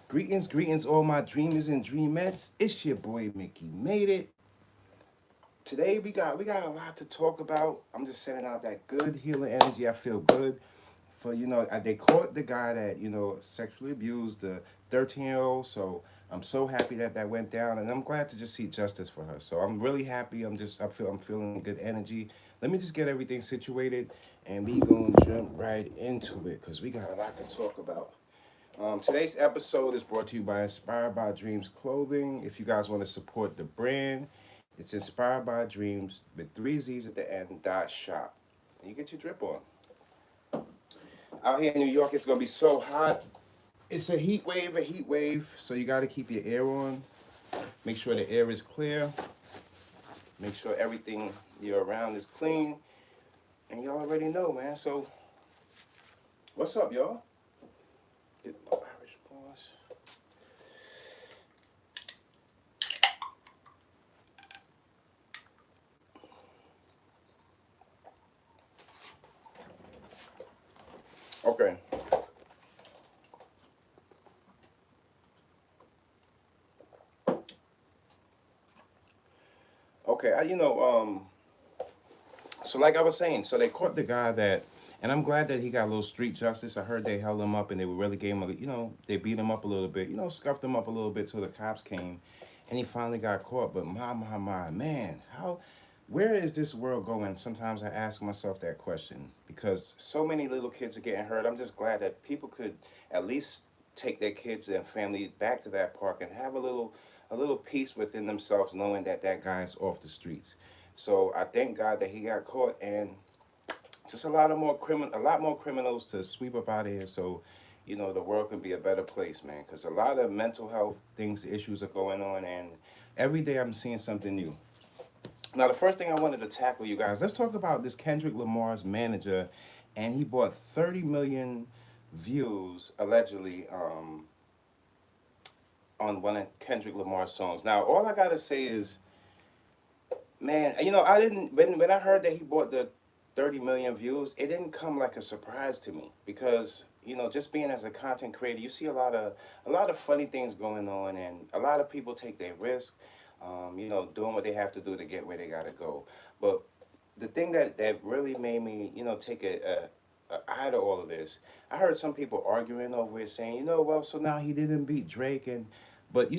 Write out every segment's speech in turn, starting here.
Greetings, all my dreamers and dreamettes. It's your boy Mickey made it. Today we got a lot to talk about. I'm just sending out that good healing energy. I feel good for they caught the guy that sexually abused the 13-year-old. So I'm so happy that that went down, and I'm glad to just see justice for her. So I'm really happy. I'm feeling good energy. Let me just get everything situated, and we gonna jump right into it because we got a lot to talk about. Today's episode is brought to you by Inspired by Dreams Clothing. If you guys want to support the brand, it's Inspired by Dreams with three Z's at the end, dot shop. And you get your drip on. Out here in New York, it's going to be so hot. It's a heat wave. So you got to keep your air on. Make sure the air is clear. Make sure everything you're around is clean. And y'all already know, man. So, what's up, y'all? Get my Irish pause. Okay. Okay, so like I was saying, so they caught the guy that, and I'm glad that he got a little street justice. I heard they held him up and they really gave him, they beat him up a little bit, scuffed him up a little bit till the cops came, and he finally got caught. But my, man, where is this world going? Sometimes I ask myself that question because so many little kids are getting hurt. I'm just glad that people could at least take their kids and family back to that park and have a little peace within themselves, knowing that that guy's off the streets. So I thank God that he got caught, and just a lot more criminals to sweep up out of here. So, the world can be a better place, man. Because a lot of mental health things, issues are going on, and every day I'm seeing something new. Now, the first thing I wanted to tackle, you guys, let's talk about this Kendrick Lamar's manager, and he bought 30 million views allegedly on one of Kendrick Lamar's songs. Now, all I gotta say is, man, I didn't when I heard that he bought the 30 million views, it didn't come like a surprise to me because just being as a content creator, you see a lot of funny things going on, and a lot of people take their risk, doing what they have to do to get where they gotta go. But the thing that really made me, take a eye to all of this, I heard some people arguing over it, saying, well, so now he didn't beat Drake, but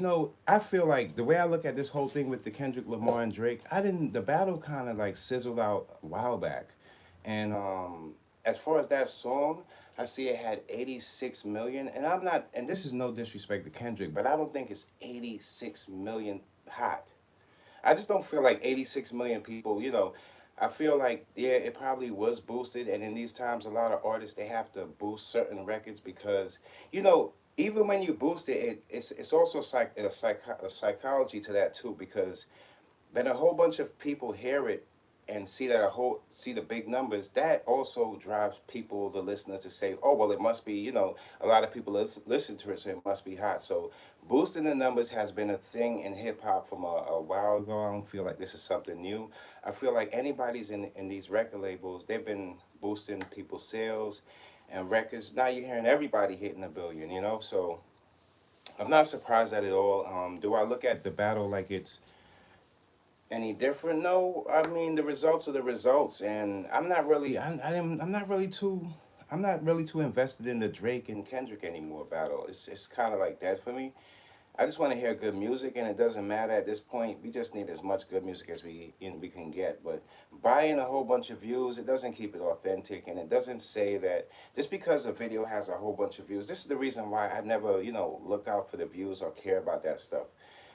I feel like the way I look at this whole thing with the Kendrick Lamar and Drake, I didn't. The battle kind of like sizzled out a while back, and as far as that song, I see it had 86 million, and I'm not. And this is no disrespect to Kendrick, but I don't think it's 86 million hot. I just don't feel like 86 million people, I feel like, yeah, it probably was boosted. And in these times, a lot of artists, they have to boost certain records because, even when you boost it, it's also a psychology to that too, because when a whole bunch of people hear it and see the big numbers, that also drives people, the listeners, to say, oh well, it must be, a lot of people listen to it, so it must be hot. So boosting the numbers has been a thing in hip-hop from a while ago. I don't feel like this is something new. I feel like anybody's in these record labels, they've been boosting people's sales and records. Now you're hearing everybody hitting a billion, so I'm not surprised at it all. Do I look at the battle like it's any different? No, I mean the results are the results, and I'm not really too invested in the Drake and Kendrick anymore battle. It's kind of like that for me. I just want to hear good music, and it doesn't matter at this point. We just need as much good music as we can get. But buying a whole bunch of views, it doesn't keep it authentic, and it doesn't say that just because a video has a whole bunch of views. This is the reason why I never look out for the views or care about that stuff,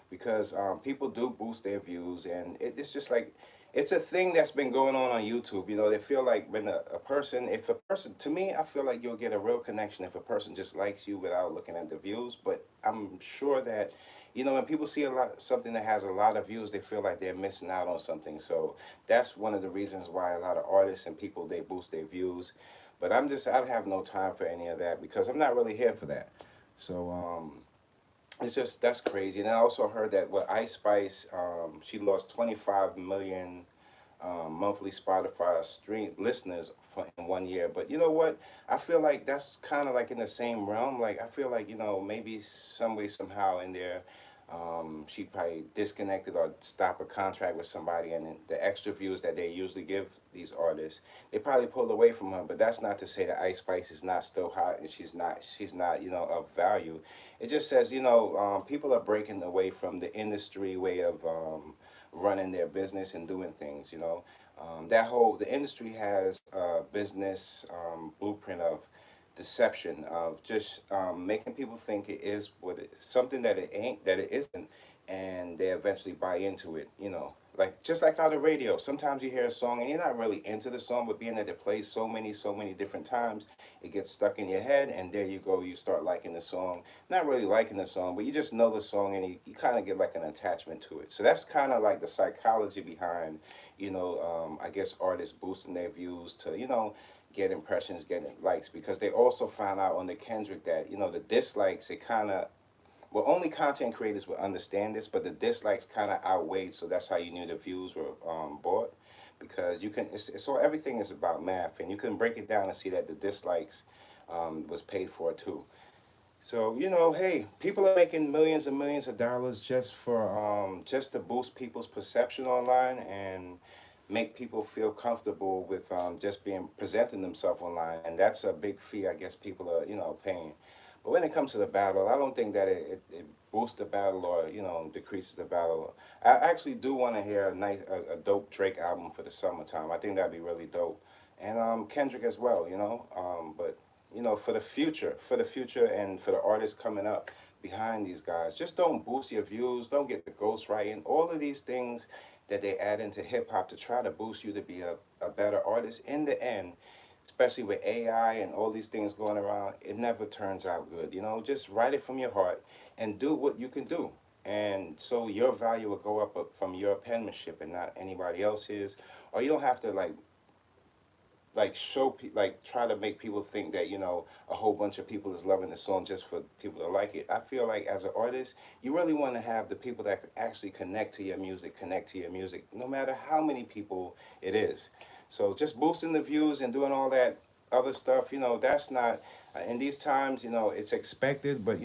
because people do boost their views, and it's just like it's a thing that's been going on YouTube. They feel like when if a person, to me, I feel like you'll get a real connection if a person just likes you without looking at the views. But I'm sure that, when people see something that has a lot of views, they feel like they're missing out on something. So that's one of the reasons why a lot of artists and people, they boost their views. But I have no time for any of that because I'm not really here for that. So it's just that's crazy. And I also heard that with Ice Spice, she lost 25 million monthly Spotify stream listeners for in 1 year. But you know what? I feel like that's kind of like in the same realm. Like I feel like maybe some way somehow in there, she probably disconnected or stopped a contract with somebody, and then the extra views that they usually give these artists, they probably pulled away from her. But that's not to say that Ice Spice is not still hot and she's not of value. It just says people are breaking away from the industry way of running their business and doing things. The industry has a business blueprint of deception, of just making people think it is something that it ain't, that it isn't, and they eventually buy into it. Like just like on the radio, sometimes you hear a song and you're not really into the song, but being that it plays so many different times, it gets stuck in your head, and there you go, you start liking the song. Not really liking the song, but you just know the song, and you kind of get like an attachment to it. So that's kind of like the psychology behind, I guess artists boosting their views to, get impressions, get likes, because they also found out on the Kendrick that, the dislikes, it kind of, well, only content creators would understand this, but the dislikes kind of outweighed, so that's how you knew the views were bought, because you can, it's all, everything is about math, and you can break it down and see that the dislikes was paid for too. So hey, people are making millions and millions of dollars just to boost people's perception online and make people feel comfortable with just being presenting themselves online, and that's a big fee I guess people are paying. But when it comes to the battle, I don't think that it boosts the battle or decreases the battle. I actually do want to hear a dope Drake album for the summertime. I think that'd be really dope, and Kendrick as well. But for the future, and for the artists coming up behind these guys, just don't boost your views. Don't get the ghostwriting. All of these things that they add into hip hop to try to boost you to be a better artist. In the end, especially with AI and all these things going around, it never turns out good. Just write it from your heart and do what you can do. And so your value will go up from your penmanship and not anybody else's. Or you don't have to try to make people think that a whole bunch of people is loving the song just for people to like it. I feel like as an artist, you really want to have the people that actually connect to your music, no matter how many people it is. So just boosting the views and doing all that other stuff, that's not in these times, it's expected, but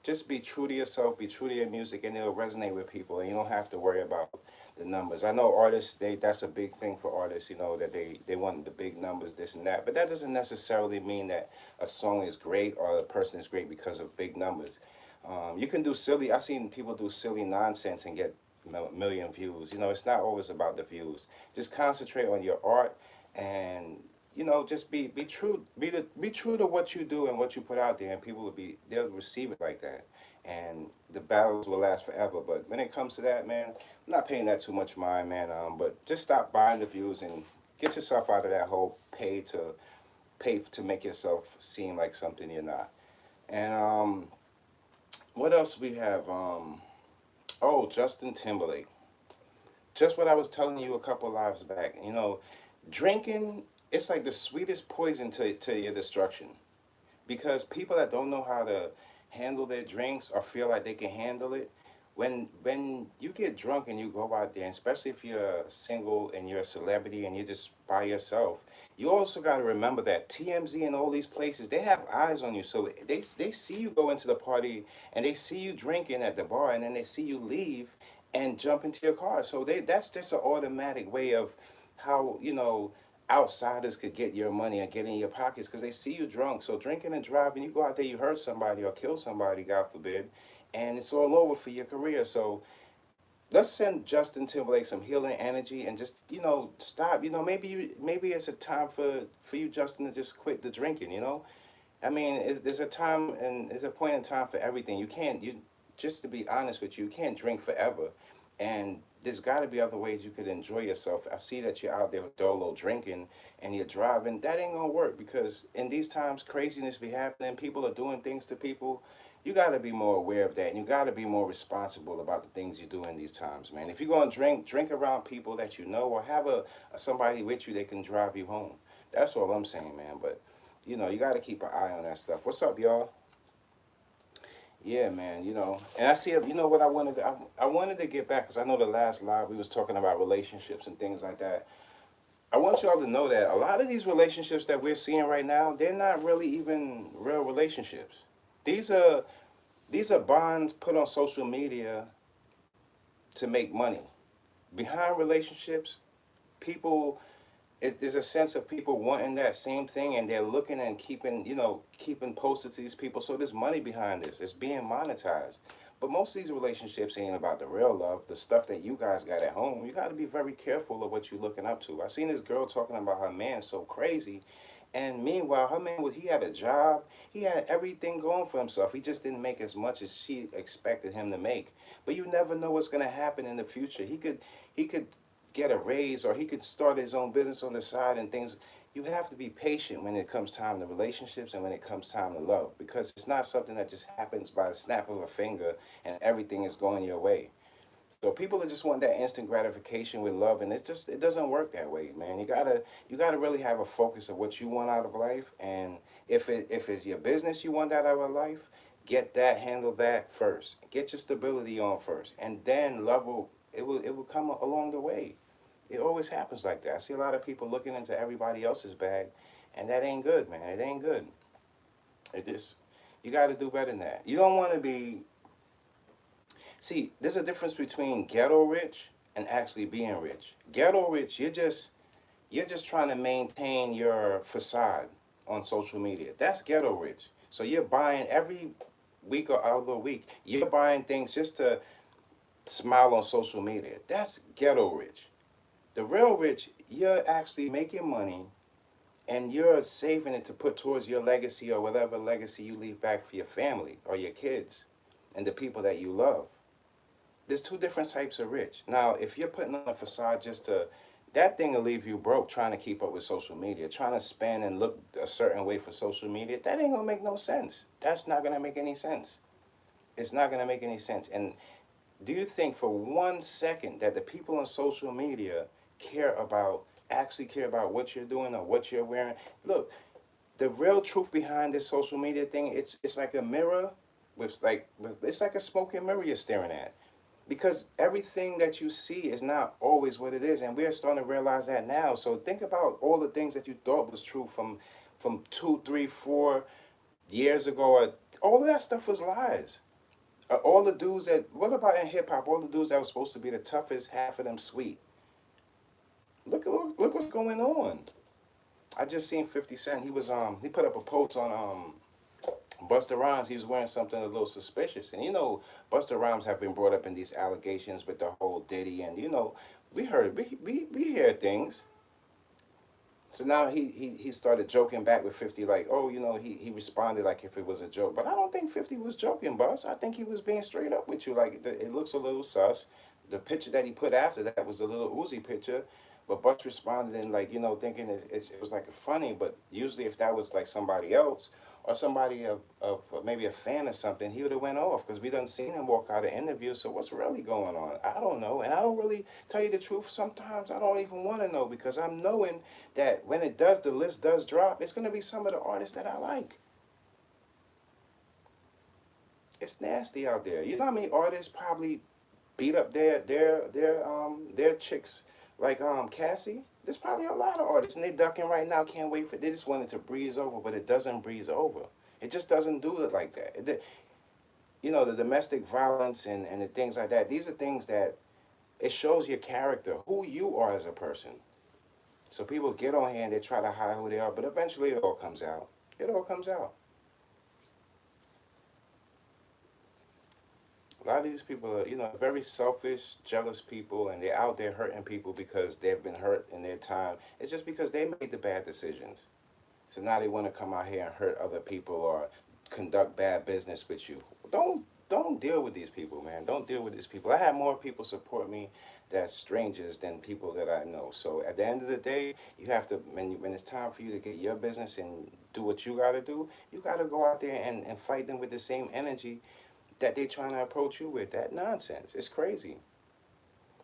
just be true to yourself, be true to your music, and it'll resonate with people, and you don't have to worry about the numbers. I know artists, that's a big thing for artists, that they want the big numbers, this and that. But that doesn't necessarily mean that a song is great or a person is great because of big numbers. You can do silly. I've seen people do silly nonsense and get million views. It's not always about the views. Just concentrate on your art, and just be true. Be true to what you do and what you put out there, and people they'll receive it like that, and the battles will last forever. But when it comes to that, man, I'm not paying that too much mind, man. But just stop buying the views and get yourself out of that whole pay to make yourself seem like something you're not. And what else we have? Oh, Justin Timberlake. Just what I was telling you a couple lives back. Drinking, it's like the sweetest poison to your destruction, because people that don't know how to handle their drinks or feel like they can handle it, when you get drunk and you go out there, and especially if you're single and you're a celebrity and you're just by yourself, you also got to remember that TMZ and all these places, they have eyes on you. So they see you go into the party, and they see you drinking at the bar, and then they see you leave and jump into your car. So that's just an automatic way of how outsiders could get your money and get in your pockets, because they see you drunk. So drinking and driving, you go out there, you hurt somebody or kill somebody, God forbid, and it's all over for your career. So let's send Justin Timberlake some healing energy, and just stop. Maybe it's a time for you, Justin, to just quit the drinking. I mean, there's a time and there's a point in time for everything. You can't, just to be honest with you, you can't drink forever. And there's got to be other ways you could enjoy yourself. I see that you're out there with Dolo drinking and you're driving. That ain't gonna work, because in these times, craziness be happening. People are doing things to people. You got to be more aware of that, and you got to be more responsible about the things you do in these times, man. If you're gonna drink around people that you know, or have somebody with you that can drive you home. That's all I'm saying, man. But you got to keep an eye on that stuff. What's up, y'all? Yeah, man. And I see. What I wanted. I wanted to get back because I know the last live we was talking about relationships and things like that. I want y'all to know that a lot of these relationships that we're seeing right now, they're not really even real relationships. These are these are bonds put on social media to make money. Behind relationships, people there's a sense of people wanting that same thing, and they're looking and keeping posted to these people. So there's money behind this. It's being monetized. But most of these relationships ain't about the real love, the stuff that you guys got at home. You got to be very careful of what you're looking up to. I seen this girl talking about her man so crazy, and meanwhile her man he had a job, he had everything going for himself. He just didn't make as much as she expected him to make. But you never know what's gonna happen in the future. He could get a raise, or he could start his own business on the side and things. You have to be patient when it comes time to relationships and when it comes time to love, because it's not something that just happens by the snap of a finger and everything is going your way. So people that just want that instant gratification with love, and it doesn't work that way, man. You gotta really have a focus of what you want out of life, and if it's your business you want that out of life, handle that first. Get your stability on first, and then love will come along the way. It always happens like that. I see a lot of people looking into everybody else's bag, and that ain't good, man. It ain't good. It just You got to do better than that. You don't want to be. See, there's a difference between ghetto rich and actually being rich. Ghetto rich, you're just trying to maintain your facade on social media. That's ghetto rich. So you're buying every week or other week. You're buying things just to smile on social media. That's ghetto rich. The real rich, you're actually making money and you're saving it to put towards your legacy or whatever legacy you leave back for your family or your kids and the people that you love. There's two different types of rich. Now, if you're putting on a facade that thing will leave you broke trying to keep up with social media, trying to spend and look a certain way for social media. That ain't gonna make no sense. That's not gonna make any sense. It's not gonna make any sense. And do you think for 1 second that the people on social media actually care about what you're doing or what you're wearing? Look, the real truth behind this social media thing, it's like a mirror it's like a smoking mirror you're staring at. Because everything that you see is not always what it is, and we're starting to realize that now. So think about all the things that you thought was true from 2, 3, 4 years ago. All of that stuff was lies. All the dudes what about in hip hop? All the dudes that were supposed to be the toughest, half of them sweet. Look what's going on. I just seen 50 Cent. He put up a post on Busta Rhymes. He was wearing something a little suspicious, and Busta Rhymes have been brought up in these allegations with the whole Diddy, and we hear things. So now he started joking back with 50, like, oh, he responded like if it was a joke. But I don't think 50 was joking, Bus. I think he was being straight up with you. Like, it looks a little sus. The picture that he put after that was the little Uzi picture. But Bus responded in, like, thinking it was like funny. But usually if that was like somebody else or somebody of maybe a fan or something, he would have went off, because we done seen him walk out of interviews. So what's really going on? I don't know. And I don't really, tell you the truth, sometimes I don't even want to know, because I'm knowing that when the list does drop, it's going to be some of the artists that I like. It's nasty out there. You know how many artists probably beat up their chicks like Cassie? There's probably a lot of artists, and they ducking right now. Can't wait for. They just want it to breeze over, but it doesn't breeze over. It just doesn't do it like that. The domestic violence and the things like that. These are things that it shows your character, who you are as a person. So people get on here and they try to hide who they are, but eventually it all comes out. It all comes out. A lot of these people are, very selfish, jealous people, and they're out there hurting people because they've been hurt in their time. It's just because they made the bad decisions. So now they want to come out here and hurt other people or conduct bad business with you. Don't deal with these people, man. Don't deal with these people. I have more people support me that's strangers than people that I know. So at the end of the day, you have to, when it's time for you to get your business and do what you got to do, you got to go out there and fight them with the same energy that they're trying to approach you with. That nonsense. It's crazy.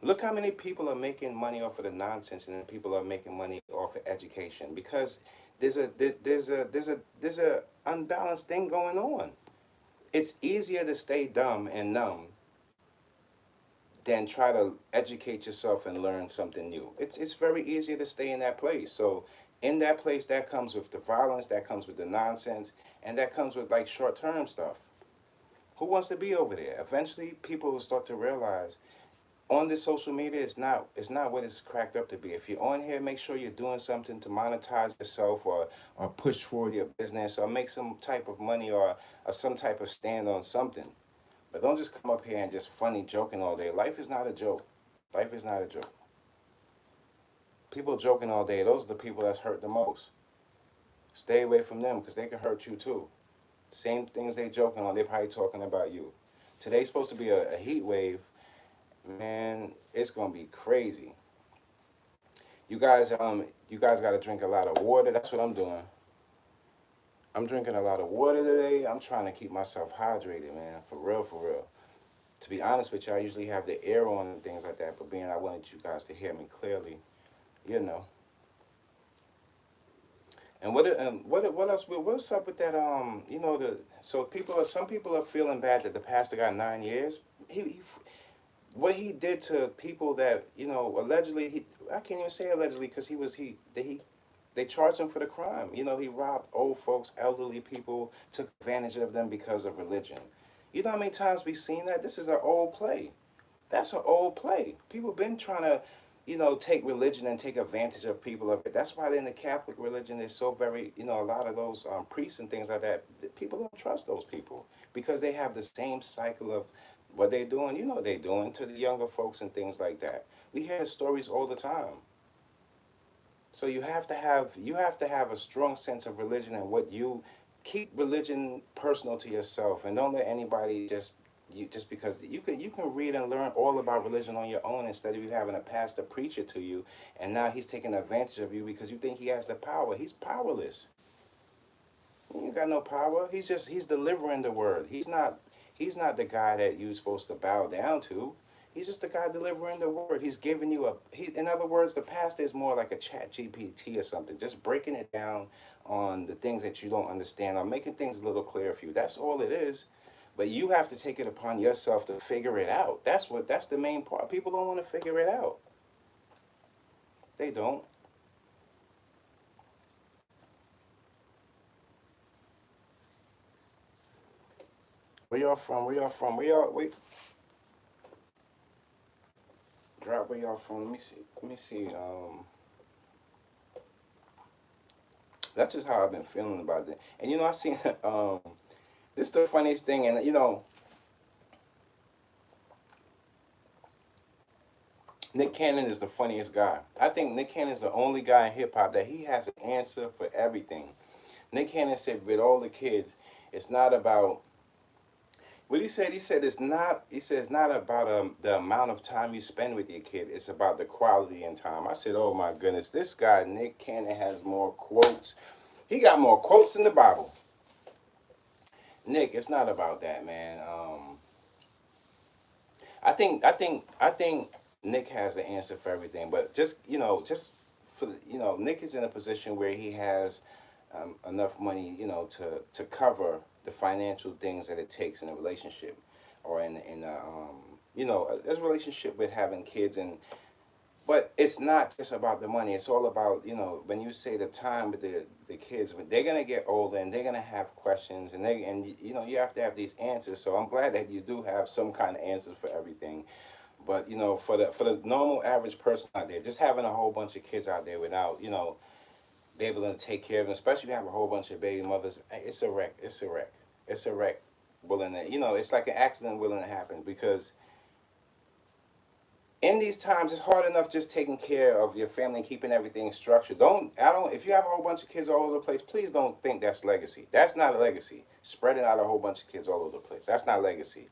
Look how many people are making money off of the nonsense, and then people are making money off of education, because there's a unbalanced thing going on. It's easier to stay dumb and numb than try to educate yourself and learn something new. It's very easy to stay in that place. So in that place, that comes with the violence, that comes with the nonsense, and that comes with like short term stuff. Who wants to be over there? Eventually, people will start to realize on this social media, it's not what it's cracked up to be. If you're on here, make sure you're doing something to monetize yourself or push forward your business or make some type of money or some type of stand on something. But don't just come up here and just funny joking all day. Life is not a joke. Life is not a joke. People joking all day, those are the people that's hurt the most. Stay away from them because they can hurt you too. Same things they joking on, they probably talking about you. Today's supposed to be a heat wave. Man, it's gonna be crazy. You guys gotta drink a lot of water. That's what I'm doing. I'm drinking a lot of water today. I'm trying to keep myself hydrated, man. For real, for real. To be honest with you, I usually have the air on and things like that, but being I wanted you guys to hear me clearly, you know. And what else? What's up with that? The so people are some people are feeling bad that the pastor got 9 years. He what he did to people that allegedly I can't even say allegedly because they charged him for the crime. He robbed old folks, elderly people, took advantage of them because of religion. You know how many times we've seen that? This is an old play. That's an old play. People been trying to, take religion and take advantage of people of it. That's why in the Catholic religion there's so very, a lot of those priests and things like that. People don't trust those people because they have the same cycle of what they're doing. They're doing to the younger folks and things like that. We hear the stories all the time. So you have to have a strong sense of religion and what you keep religion personal to yourself and don't let anybody just because you can read and learn all about religion on your own instead of you having a pastor preach it to you and now he's taking advantage of you because you think he has the power. He's powerless. He ain't got no power. He's delivering the word. He's not the guy that you're supposed to bow down to. He's just the guy delivering the word. He's giving you in other words, the pastor is more like a chat GPT or something, just breaking it down on the things that you don't understand or making things a little clearer for you. That's all it is. But you have to take it upon yourself to figure it out. That's the main part. People don't want to figure it out. They don't. Where y'all from? Where y'all from? Where y'all wait drop where y'all from? Let me see. Let me see. That's just how I've been feeling about it. And I seen this is the funniest thing, and Nick Cannon is the funniest guy. I think Nick Cannon is the only guy in hip hop that he has an answer for everything. Nick Cannon said with all the kids, it's not about what he said. He said it's not. He said it's not about the amount of time you spend with your kid. It's about the quality and time. I said, oh my goodness, this guy Nick Cannon has more quotes. He got more quotes in the Bible. Nick, it's not about that, man. I think Nick has the answer for everything, but just for Nick is in a position where he has enough money, to cover the financial things that it takes in a relationship, or in a relationship with having kids but it's not just about the money. It's all about, when you say the time with the kids, when they're gonna get older and they're gonna have questions and you have to have these answers. So I'm glad that you do have some kind of answers for everything. But for the normal average person out there, just having a whole bunch of kids out there without, be able to take care of them, especially if you have a whole bunch of baby mothers, it's a wreck. It's a wreck. It's a wreck willing to, it's like an accident willing to happen because in these times, it's hard enough just taking care of your family and keeping everything structured. If you have a whole bunch of kids all over the place, please don't think that's legacy. That's not a legacy. Spreading out a whole bunch of kids all over the place. That's not legacy.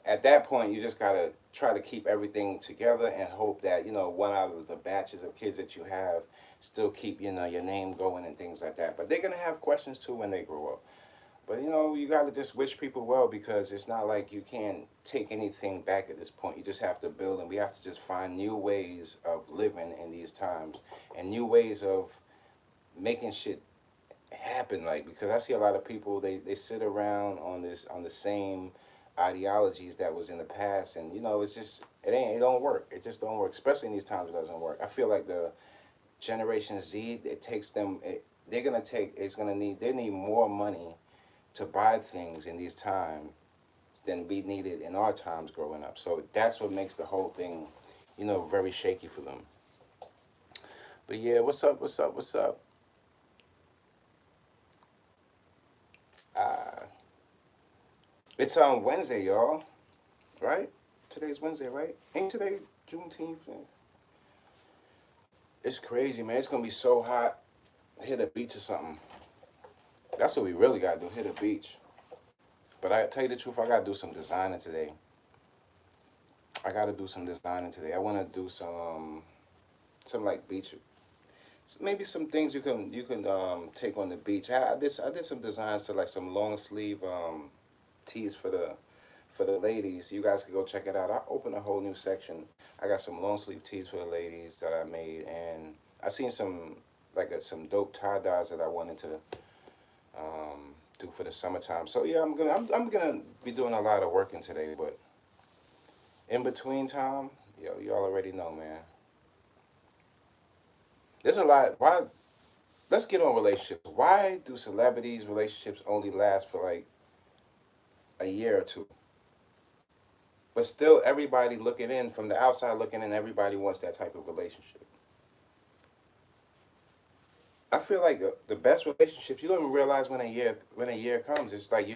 At that point, you just gotta try to keep everything together and hope that, one out of the batches of kids that you have still keep, your name going and things like that. But they're gonna have questions too when they grow up. But you got to just wish people well because it's not like you can't take anything back at this point. You just have to build, and we have to just find new ways of living in these times and new ways of making shit happen, like, because I see a lot of people, they sit around on the same ideologies that was in the past, and it's just it don't work. It just don't work, especially in these times. It doesn't work. I feel like the Generation Z, it takes them. They're gonna take. It's gonna need. They need more money to buy things in these times than we needed in our times growing up. So that's what makes the whole thing, very shaky for them. But yeah, what's up? What's up? What's up? Uh, it's on Wednesday, y'all. Right? Today's Wednesday, right? Ain't today Juneteenth? It's crazy, man. It's gonna be so hot. Hit a beach or something. That's what we really gotta do. Hit a beach. But I tell you the truth, I gotta do some designing today. I gotta do some designing today. I wanna do some like beach, maybe some things you can take on the beach. I did some designs to like some long sleeve tees for the ladies. You guys can go check it out. I opened a whole new section. I got some long sleeve tees for the ladies that I made, and I seen some like some dope tie dyes that I wanted to do for the summertime. So yeah, I'm gonna be doing a lot of working today, but in between time, yo, you all already know, man. There's a lot. Why? Let's get on relationships. Why do celebrities relationships only last for like a year or two? But still, everybody looking in from the outside looking in, everybody wants that type of relationship. I feel like the best relationships you don't even realize when a year comes. It's like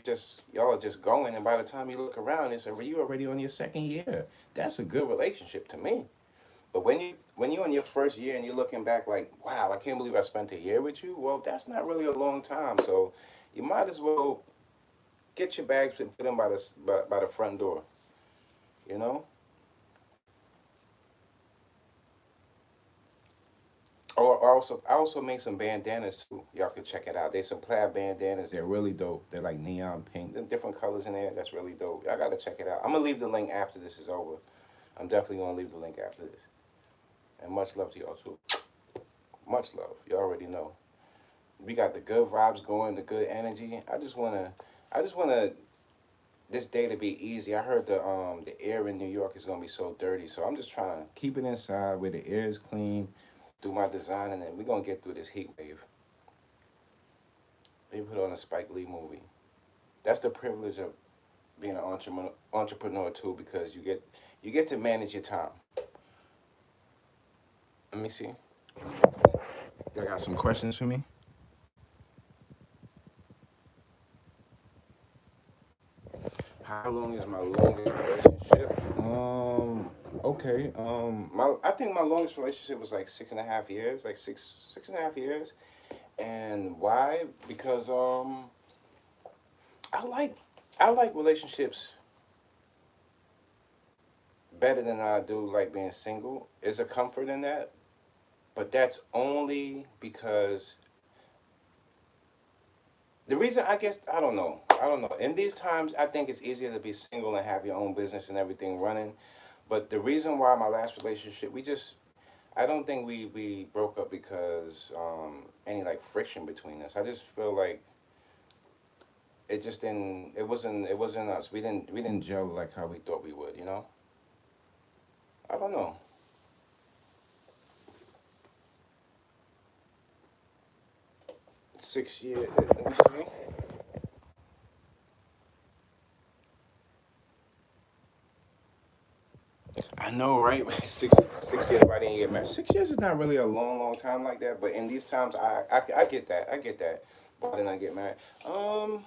y'all are just going, and by the time you look around, it's you already on your second year. That's a good relationship to me. But when you're in your first year and you're looking back like, wow, I can't believe I spent a year with you. Well, that's not really a long time. So you might as well get your bags and put them by the front door. You know. Or I also make some bandanas too. Y'all can check it out. There's some plaid bandanas. They're really dope. They're like neon pink. There's different colors in there. That's really dope. Y'all gotta check it out. I'm gonna leave the link after this is over. I'm definitely gonna leave the link after this. And much love to y'all too. Much love. You already know. We got the good vibes going, the good energy. I just wanna this day to be easy. I heard the air in New York is gonna be so dirty, so I'm just trying to keep it inside where the air is clean, do my design, and then we're gonna get through this heat wave. Maybe put on a Spike Lee movie. That's the privilege of being an entrepreneur too, because you get to manage your time. Let me see. Y'all got some questions for me? How long is my longest relationship? Okay. I think my longest relationship was like 6.5 years, like six and a half years. And why? Because I like I like relationships better than I do like being single. There's a comfort in that, but that's only because the reason I guess I don't know. I don't know. In these times, I think it's easier to be single and have your own business and everything running. But the reason why my last relationship, I don't think we broke up because any like friction between us. I just feel like it wasn't us. We didn't gel like how we thought we would. I don't know. 6 years. Let me see. I know, right? Six years. Why didn't you get married? 6 years is not really a long time like that. But in these times, I get that. I get that. Why didn't I get married? Um,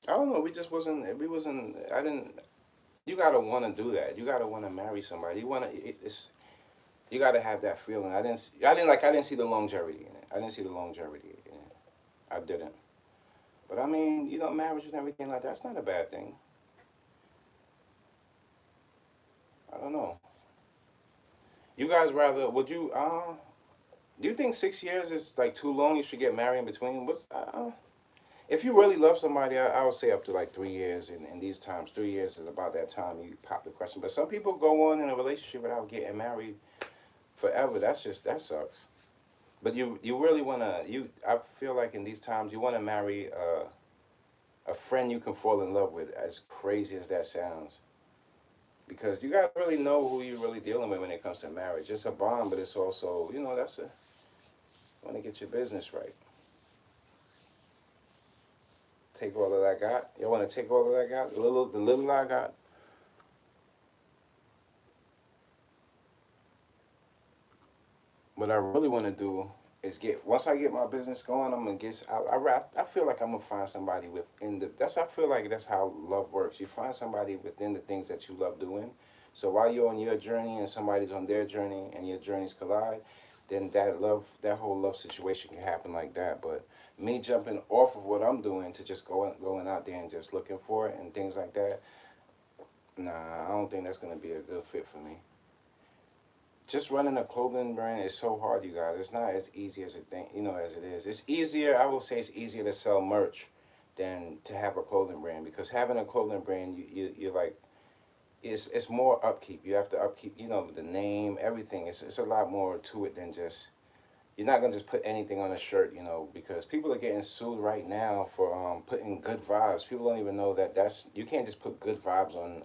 I don't know. We just wasn't. We wasn't. I didn't. You gotta want to do that. You gotta want to marry somebody. You wanna. It's. You gotta have that feeling. I didn't see the longevity in it. I didn't see the longevity in it. I didn't. But I mean, marriage and everything like that's not a bad thing. I don't know. You guys rather? Would you? Do you think 6 years is like too long? You should get married in between. If you really love somebody, I would say up to like 3 years. In these times, 3 years is about that time you pop the question. But some people go on in a relationship without getting married forever. That sucks. But you really wanna you I feel like in these times you wanna marry a friend you can fall in love with, as crazy as that sounds. Because you gotta really know who you're really dealing with when it comes to marriage. It's a bond, but it's also, that's a you wanna get your business right. Take all that I got. You wanna take all that I got? The little I got. What I really wanna do is get once I get my business going, I'm gonna get. I feel like I'm gonna find somebody within the. That's I feel like that's how love works. You find somebody within the things that you love doing. So while you're on your journey and somebody's on their journey and your journeys collide, then that whole love situation can happen like that. But me jumping off of what I'm doing to just going out there and just looking for it and things like that, nah, I don't think that's gonna be a good fit for me. Just running a clothing brand is so hard, you guys. It's not as easy as as it is. It's easier. I will say it's easier to sell merch than to have a clothing brand, because having a clothing brand, you're like, it's more upkeep. You have to upkeep, the name, everything. It's a lot more to it than just. You're not gonna just put anything on a shirt, because people are getting sued right now for putting good vibes. People don't even know that you can't just put good vibes on.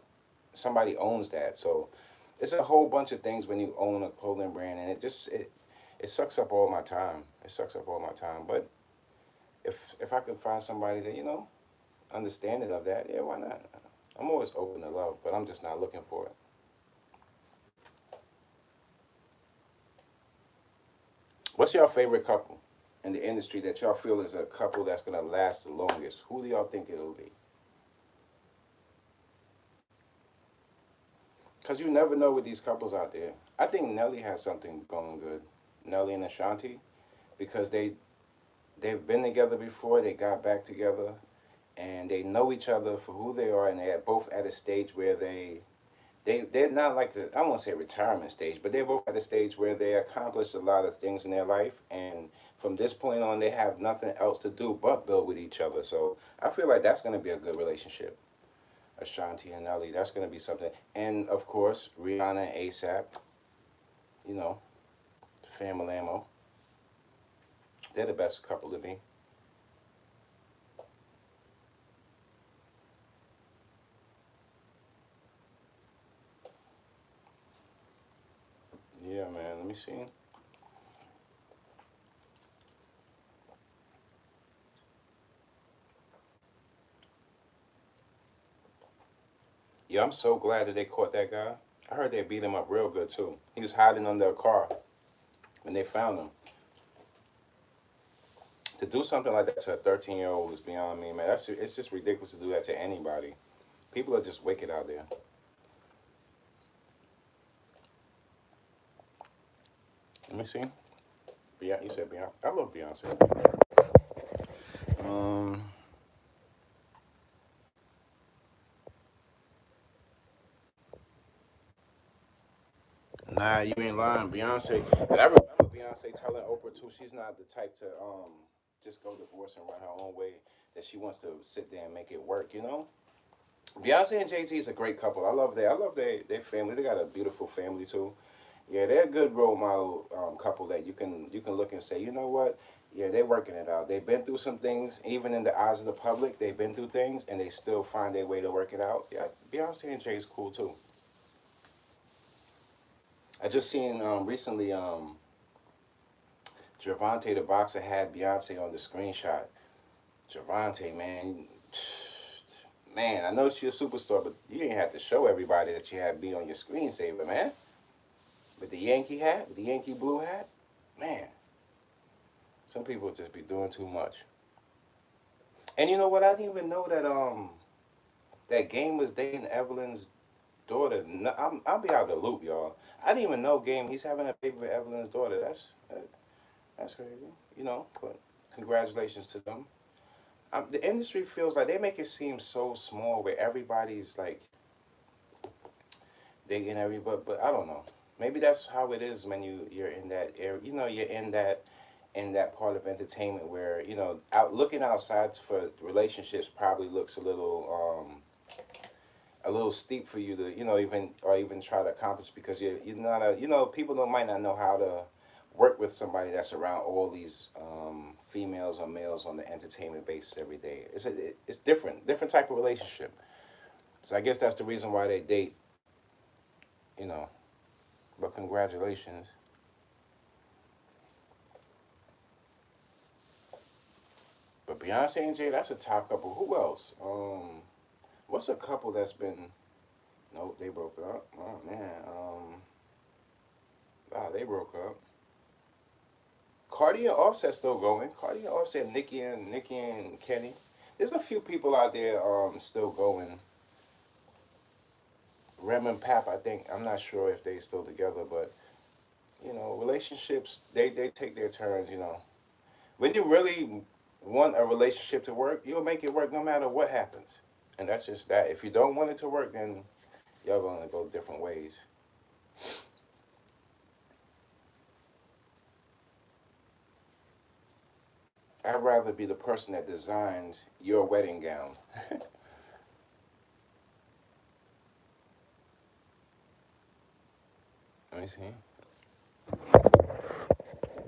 Somebody owns that, so it's a whole bunch of things when you own a clothing brand, and it sucks up all my time. It sucks up all my time. But if I could find somebody that understanding of that, yeah, why not? I'm always open to love, but I'm just not looking for it. What's your favorite couple in the industry that y'all feel is a couple that's gonna last the longest? Who do y'all think it'll be? Cause you never know with these couples out there. I think Nelly has something going good. Nelly and Ashanti, because they've been together before. They got back together, and they know each other for who they are, and they're both at a stage where they're not like I won't say retirement stage, but they're both at a stage where they accomplished a lot of things in their life, and from this point on, they have nothing else to do but build with each other. So I feel like that's gonna be a good relationship. Ashanti and Nelly, that's gonna be something, and of course Rihanna and ASAP, you know, Family Ammo. They're the best couple to me. Yeah, man. Let me see. Yeah, I'm so glad that they caught that guy. I heard they beat him up real good too. He was hiding under a car when they found him. To do something like that to a 13-year-old is beyond me, man. It's just ridiculous to do that to anybody. People are just wicked out there. Let me see. Beyonce, you said Beyonce. I love Beyonce. Um, nah, you ain't lying, Beyonce. And I remember Beyonce telling Oprah too, she's not the type to just go divorce and run her own way. That she wants to sit there and make it work. Beyonce and Jay Z is a great couple. I love their family. They got a beautiful family too. Yeah, they're a good role model couple that you can look and say, you know what? Yeah, they're working it out. They've been through some things, even in the eyes of the public. They've been through things, and they still find their way to work it out. Yeah, Beyonce and Jay's cool too. I just seen recently Javante the boxer had Beyonce on the screenshot. Javante, man, man, I know she's a superstar, but you didn't have to show everybody that you had B on your screensaver, man. With the Yankee hat, with the Yankee blue hat, man. Some people just be doing too much. And you know what? I didn't even know that Game was dating Evelyn's daughter. No, I'll be out of the loop, y'all. I didn't even know Game. He's having a baby with Evelyn's daughter. That's crazy. But congratulations to them. The industry feels like they make it seem so small, where everybody's like dating everybody. But I don't know. Maybe that's how it is when you're in that area. You're in that part of entertainment where out looking outside for relationships probably looks a little steep for you to even try to accomplish, because you're not people don't might not know how to work with somebody that's around all these females or males on the entertainment basis every day. It's different type of relationship. So I guess that's the reason why they date, you know. But congratulations. But Beyonce and Jay, that's a top couple. Who else? What's a couple that's been? No, they broke up. Oh man. They broke up. Cardi and Offset still going. Cardi and Offset, Nicki and Kenny. There's a few people out there still going. Rem and Pap, I think I'm not sure if they still together, but relationships they take their turns. When you really want a relationship to work, you'll make it work no matter what happens, and that's just that. If you don't want it to work, then y'all gonna go different ways. I'd rather be the person that designs your wedding gown. Let me see.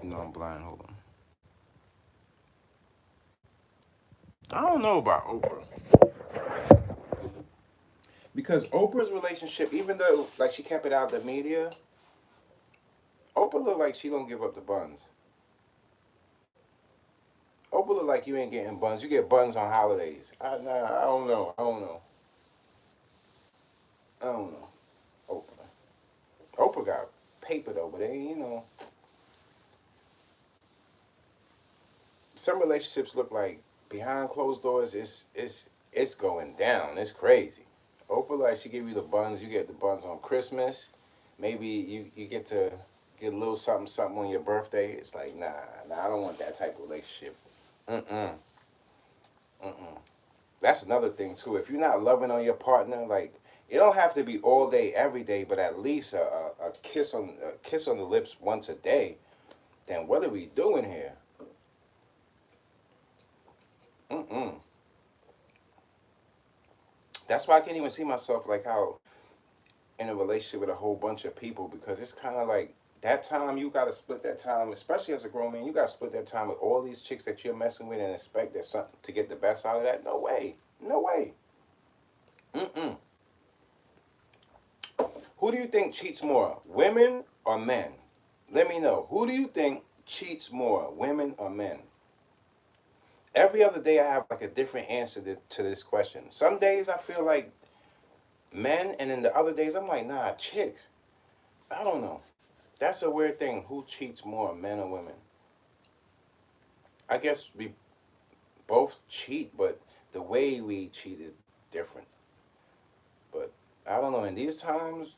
I'm blind. Hold on. I don't know about Oprah because Oprah's relationship, even though like she kept it out of the media, Oprah look like she don't give up the buns. Oprah look like you ain't getting buns. You get buns on holidays. I don't know. I don't know. I don't know. Oprah. Oprah got paper though, but some relationships look like behind closed doors. It's going down. It's crazy. Oprah like she give you the buns. You get the buns on Christmas. Maybe you get to get a little something something on your birthday. It's like nah. I don't want that type of relationship. Mm-mm. Mm-mm. That's another thing too. If you're not loving on your partner, like it don't have to be all day, every day, but at least a kiss on the lips once a day. Then what are we doing here? Mm-mm. That's why I can't even see myself like how in a relationship with a whole bunch of people because it's kind of like that time you gotta split that time, especially as a grown man. You gotta split that time with all these chicks that you're messing with and expect that something to get the best out of that. No way. No way. Mm-mm. Who do you think cheats more, women or men? Let me know. Who do you think cheats more, women or men? Every other day I have like a different answer to this question. Some days I feel like men, and then the other days I'm like, nah, chicks. I don't know. That's a weird thing. Who cheats more, men or women? I guess we both cheat, but the way we cheat is different. But I don't know. In these times,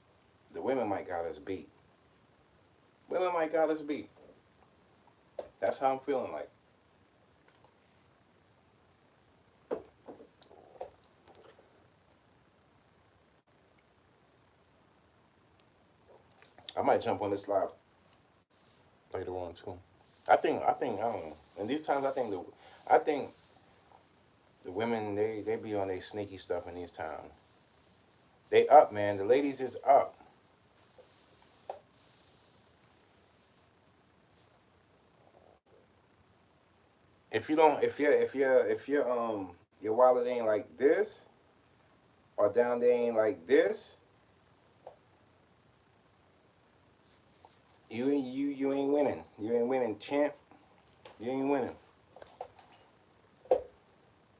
the women might got us beat. Women might got us beat. That's how I'm feeling like. I might jump on this live later on too. I don't know. In these times, I think the women they be on their sneaky stuff in these times. They up, man. The ladies is up. If you don't, if your wallet ain't like this or down there ain't like this, you ain't winning. You ain't winning, champ. You ain't winning.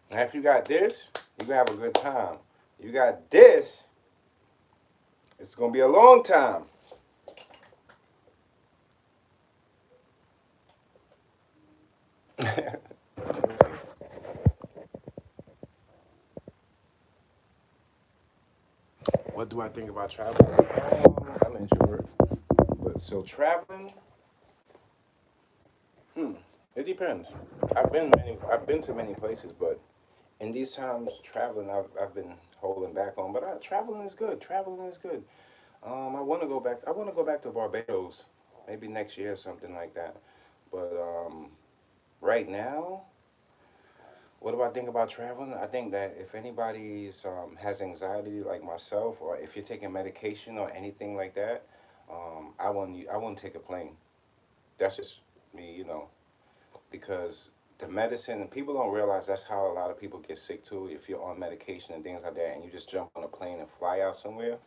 And if you got this, you gonna have a good time. You got this, it's gonna be a long time. What do I think about traveling? I'm an introvert, but so traveling, hmm, it depends. I've been to many places, but in these times traveling, I've been holding back on. But traveling is good. Traveling is good. I want to go back. I want to go back to Barbados, maybe next year or something like that. But right now, what do I think about traveling? I think that if anybody has anxiety like myself, or if you're taking medication or anything like that, I wouldn't take a plane. That's just me, because the medicine, and people don't realize that's how a lot of people get sick too. If you're on medication and things like that, and you just jump on a plane and fly out somewhere,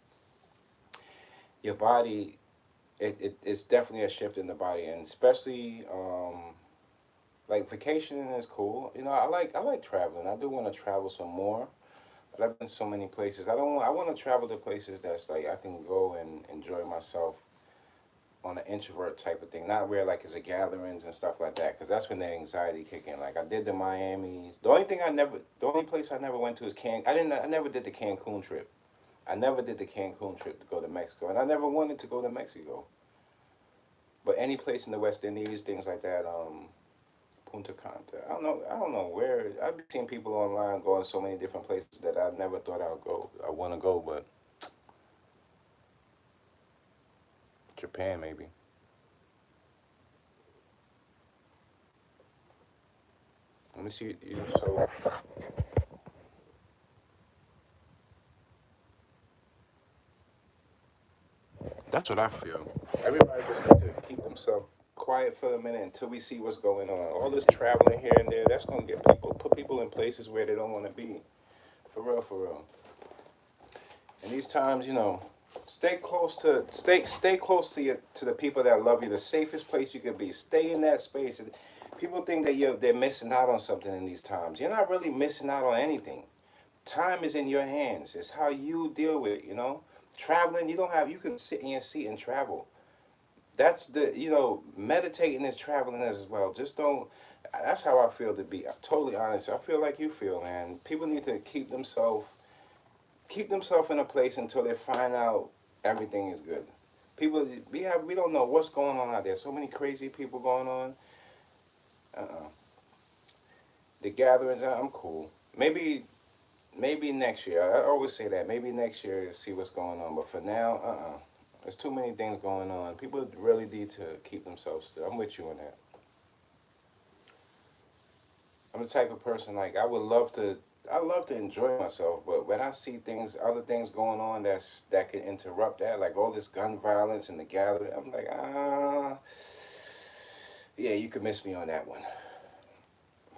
your body, it's definitely a shift in the body, and especially like vacationing is cool. I like traveling. I do want to travel some more, but I've been so many places. I don't want. I want to travel to places that's like I can go and enjoy myself on an introvert type of thing, not where like it's a gatherings and stuff like that, because that's when the anxiety kick in. Like I did the Miami's. The only place I never went to is I never did the Cancun trip. I never did the Cancun trip to go to Mexico, and I never wanted to go to Mexico. But any place in the West Indies, things like that, Punta Cana. I don't know where. I've been seeing people online going so many different places that I never thought I'd go. I want to go, but Japan maybe. Let me see. So that's what I feel. Everybody just need to keep themselves quiet for a minute until we see what's going on. All this traveling here and there, that's gonna put people in places where they don't want to be. For real, for real. And these times, stay close to the people that love you. The safest place you can be. Stay in that space. People think that they're missing out on something in these times. You're not really missing out on anything. Time is in your hands. It's how you deal with it. Traveling, you can sit in your seat and travel. That's meditating is traveling as well. Just don't. That's how I feel, to be totally honest. I feel like you feel, man. People need to keep themselves in a place until they find out everything is good. People, we don't know what's going on out there. So many crazy people going on. Uh-uh. The gatherings, I'm cool. Maybe next year. I always say that. Maybe next year to see what's going on. But for now, there's too many things going on. People really need to keep themselves still. I'm with you on that. I'm the type of person, like, I love to enjoy myself, but when I see other things going on that can interrupt that, like all this gun violence and the gathering, I'm like, yeah, you could miss me on that one,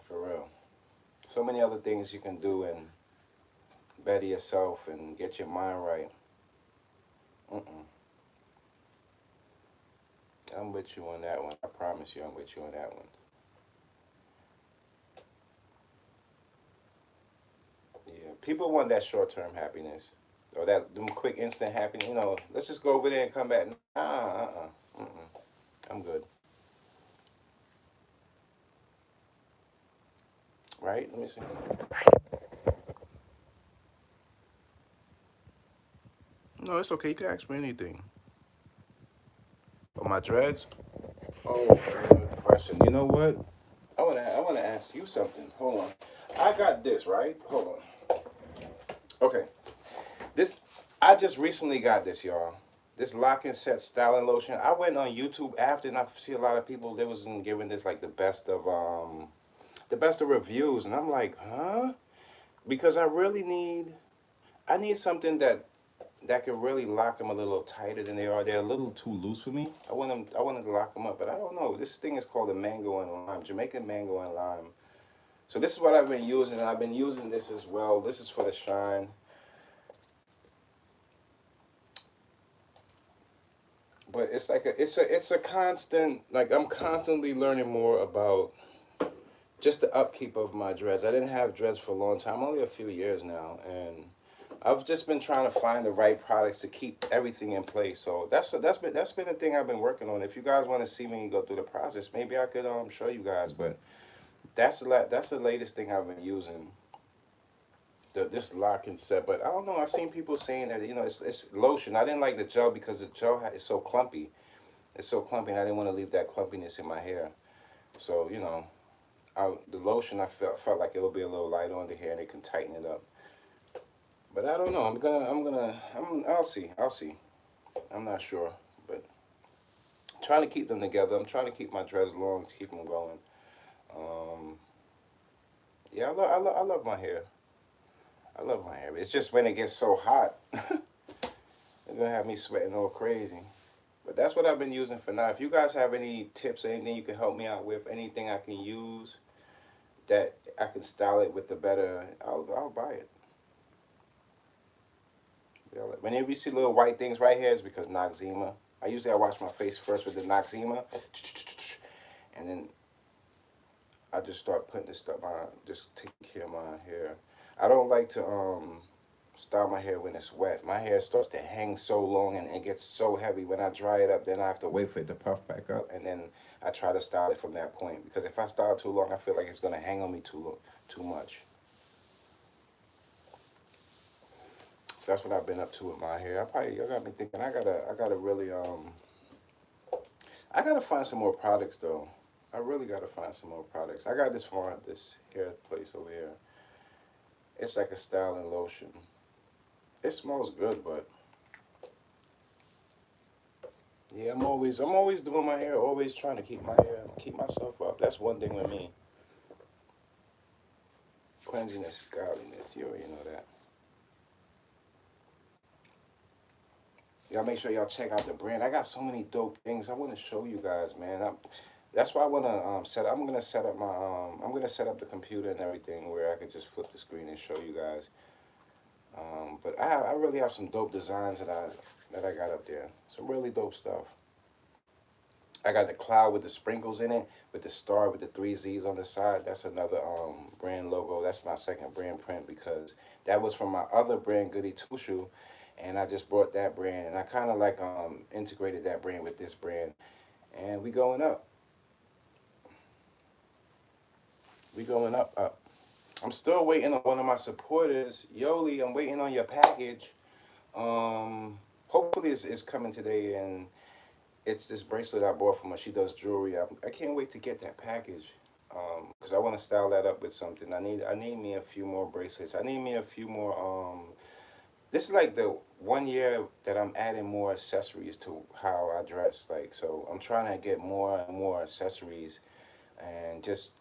for real. So many other things you can do and better yourself and get your mind right. Mm-mm. I'm with you on that one. I promise you, I'm with you on that one. Yeah, people want that short-term happiness or that them quick instant happiness. Let's just go over there and come back. Mm-mm. I'm good. Right? Let me see. No, it's okay. You can ask me anything. Oh, my dreads? Oh, good question. You know what? I wanna ask you something. Hold on. I got this, right? Hold on. Okay. This I just recently got this, y'all. This lock and set styling lotion. I went on YouTube after, and I see a lot of people they was giving this like the best of reviews, and I'm like, huh? Because I need something that could really lock them a little tighter than they are. They're a little too loose for me. I wanted to lock them up, but I don't know. This thing is called a mango and lime, Jamaican mango and lime. So this is what I've been using, and I've been using this as well. This is for the shine, but it's a constant. Like I'm constantly learning more about just the upkeep of my dreads. I didn't have dreads for a long time, only a few years now, and I've just been trying to find the right products to keep everything in place. So that's been the thing I've been working on. If you guys want to see me go through the process, maybe I could show you guys. But that's the latest thing I've been using. This lock and set. But I don't know. I've seen people saying that it's lotion. I didn't like the gel because the gel is so clumpy. It's so clumpy, and I didn't want to leave that clumpiness in my hair. So the lotion I felt like it'll be a little light on the hair and it can tighten it up. But I don't know. I'll see. I'll see. I'm not sure, but trying to keep them together. I'm trying to keep my dreads long, keep them going. Um, yeah, I love my hair. I love my hair. It's just when it gets so hot, it's gonna have me sweating all crazy. But that's what I've been using for now. If you guys have any tips, anything you can help me out with, anything I can use that I can style it with a better, I'll buy it. Whenever you see little white things right here, it's because Noxzema. I wash my face first with the Noxzema, and then I just start putting this stuff on, just taking care of my hair. I don't like to style my hair when it's wet. My hair starts to hang so long and it gets so heavy. When I dry it up, then I have to wait for it to puff back up, and then I try to style it from that point. Because if I style it too long, I feel like it's gonna hang on me too much. So that's what I've been up to with my hair. I got me thinking. I gotta really I gotta find some more products though. I really gotta find some more products. I got this from this hair place over here. It's like a styling lotion. It smells good, but yeah, I'm always doing my hair, always trying to keep myself up. That's one thing with me. Cleanliness, godliness. You already know that. Y'all make sure y'all check out the brand. I got so many dope things I want to show you guys, man. That's why I want to set. I'm gonna set up my I'm gonna set up the computer and everything where I could just flip the screen and show you guys. But I really have some dope designs that I got up there. Some really dope stuff. I got the cloud with the sprinkles in it, with the star with the three Z's on the side. That's another brand logo. That's my second brand print because that was from my other brand, Goody Two Shoe, and I just brought that brand and I kind of like integrated that brand with this brand, and we going up. We going up, up. I'm still waiting on one of my supporters, Yoli. I'm waiting on your package. Hopefully it's coming today, and it's this bracelet I bought from her. She does jewelry. I can't wait to get that package. Because I want to style that up with something. I need me a few more bracelets. I need me a few more. This is like the 1 year that I'm adding more accessories to how I dress. Like so, I'm trying to get more and more accessories, and just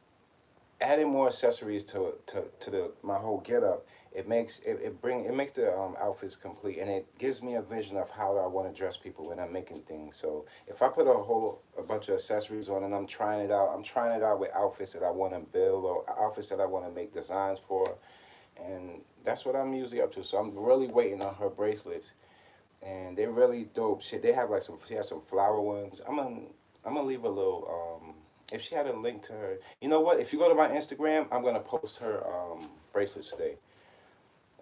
adding more accessories to the my whole getup. It makes the outfits complete, and it gives me a vision of how I want to dress people when I'm making things. So if I put a bunch of accessories on and I'm trying it out with outfits that I want to build or outfits that I want to make designs for, and that's what I'm usually up to. So I'm really waiting on her bracelets, and they're really dope. Shit, they have like she has some flower ones. I'm gonna leave a little if she had a link to her. You know what? If you go to my Instagram, I'm gonna post her bracelets today.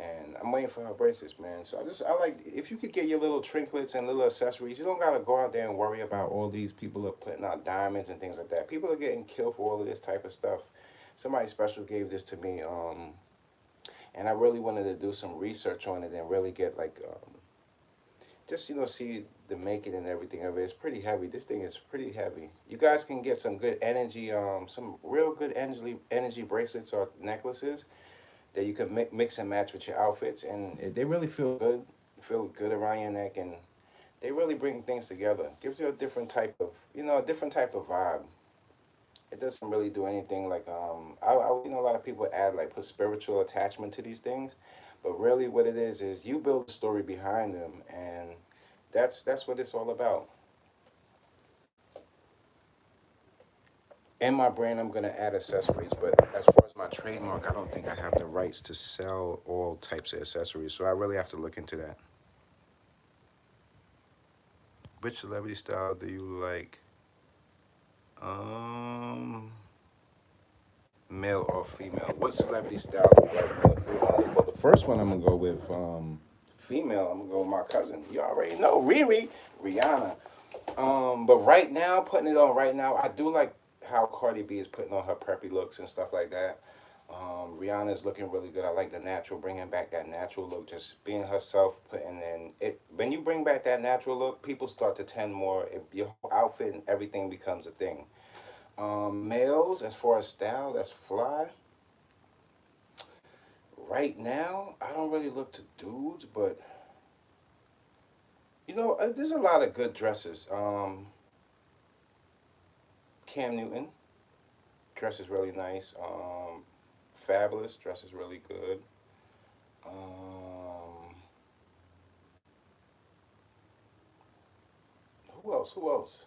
And I'm waiting for her bracelets, man. So I like if you could get your little trinkets and little accessories. You don't gotta go out there and worry about all these people are putting out diamonds and things like that. People are getting killed for all of this type of stuff. Somebody special gave this to me, and I really wanted to do some research on it and really get like just see the making and everything of it. It's pretty heavy. This thing is pretty heavy. You guys can get some good energy, some real good energy bracelets or necklaces that you can mix and match with your outfits, and they really feel good. Feel good around your neck, and they really bring things together. Gives you a different type of, a different type of vibe. It doesn't really do anything like a lot of people add like put spiritual attachment to these things, but really what it is you build a story behind them, and that's what it's all about. In my brand, I'm gonna add accessories, but as far as my trademark, I don't think I have the rights to sell all types of accessories, so I really have to look into that. Which celebrity style do you like? Um, Male or female? What celebrity style do you like, male or female? Well, the first one I'm gonna go with female. I'm gonna go with my cousin. You already know, Riri, Rihanna. But right now, putting it on right now, I do like how Cardi B is putting on her preppy looks and stuff like that. Rihanna's looking really good. I like the natural, bringing back that natural look, just being herself, putting in it. When you bring back that natural look, people start to tend more. Your whole outfit and everything becomes a thing. Males, as far as style, that's fly. Right now, I don't really look to dudes, but there's a lot of good dresses. Cam Newton dresses really nice. Fabulous dresses really good. Um, who else? Who else?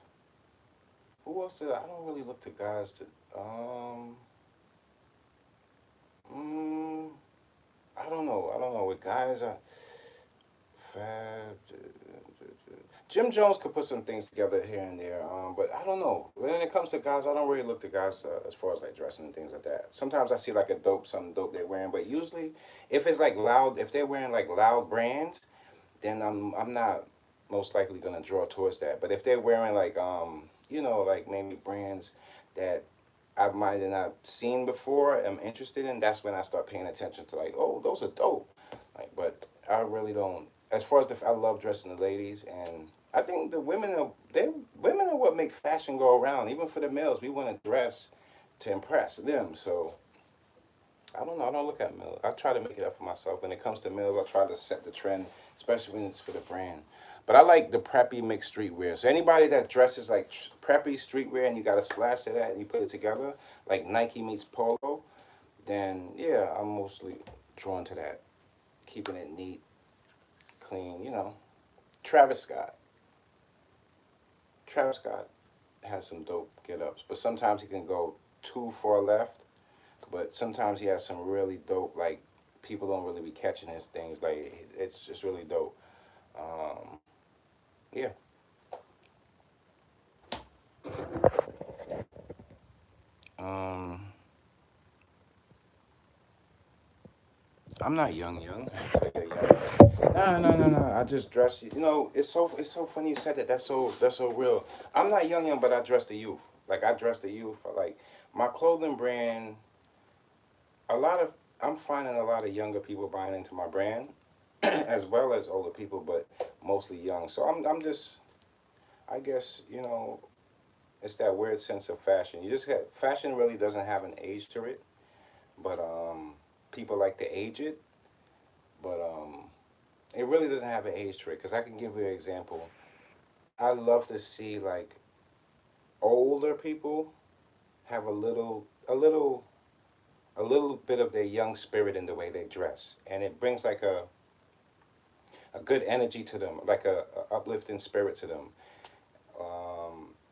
Who else did I don't really look to guys to mm, I don't know. I don't know. With guys, Fab. Jim Jones could put some things together here and there, but I don't know. When it comes to guys, I don't really look to guys as far as like dressing and things like that. Sometimes I see like something dope they're wearing, but usually, if it's like loud, if they're wearing like loud brands, then I'm not most likely gonna draw towards that. But if they're wearing like like maybe brands that I might have not seen before, I'm interested in, that's when I start paying attention to like, oh, those are dope. Like, but I really don't. As far as I love dressing the ladies, and I think the women are what make fashion go around. Even for the males, we want to dress to impress them. So I don't know. I don't look at males. I try to make it up for myself. When it comes to males, I try to set the trend, especially when it's for the brand. But I like the preppy mixed streetwear. So anybody that dresses like preppy streetwear and you got a splash to that and you put it together, like Nike meets Polo, then yeah, I'm mostly drawn to that. Keeping it neat, clean, Travis Scott. Travis Scott has some dope get ups, but sometimes he can go too far left. But sometimes he has some really dope, like, people don't really be catching his things. Like, it's just really dope. Um, yeah. Um, I'm not young. So yeah, young. No. I just dress. It's so funny you said that. That's so real. I'm not young, but I dress the youth. Like I dress the youth. Like my clothing brand. A lot of I'm finding a lot of younger people buying into my brand, as well as older people, but mostly young. So I'm just. I guess it's that weird sense of fashion. You just get fashion really doesn't have an age to it, but people like to age it, but it really doesn't have an age to it. Because I can give you an example. I love to see like older people have a little bit of their young spirit in the way they dress, and it brings like a good energy to them, like a uplifting spirit to them.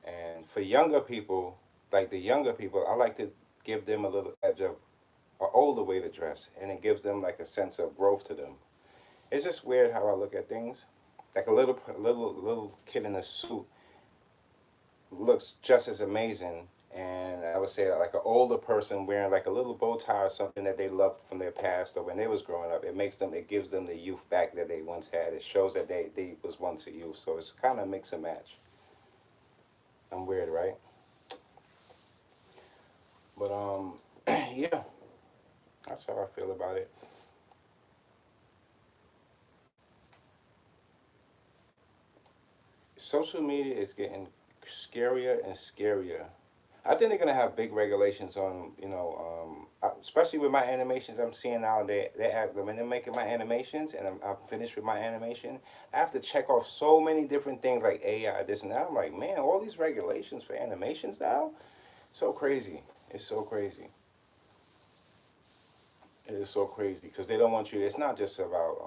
And for younger people, like the younger people, I like to give them a little edge of an older way to dress, and it gives them like a sense of growth to them. It's just weird how I look at things. Like a little kid in a suit looks just as amazing, and I would say like an older person wearing like a little bow tie or something that they loved from their past or when they was growing up. It gives them the youth back that they once had. It shows that they was once a youth. So it's kind of mix and match. I'm weird, right? But yeah, that's how I feel about it. Social media is getting scarier and scarier. I think they're gonna have big regulations on, especially with my animations. I'm seeing now when they're making my animations and I'm finished with my animation. I have to check off so many different things like AI, this and that. I'm like, man, all these regulations for animations now, so crazy. It's so crazy. It is so crazy because they don't want you. It's not just about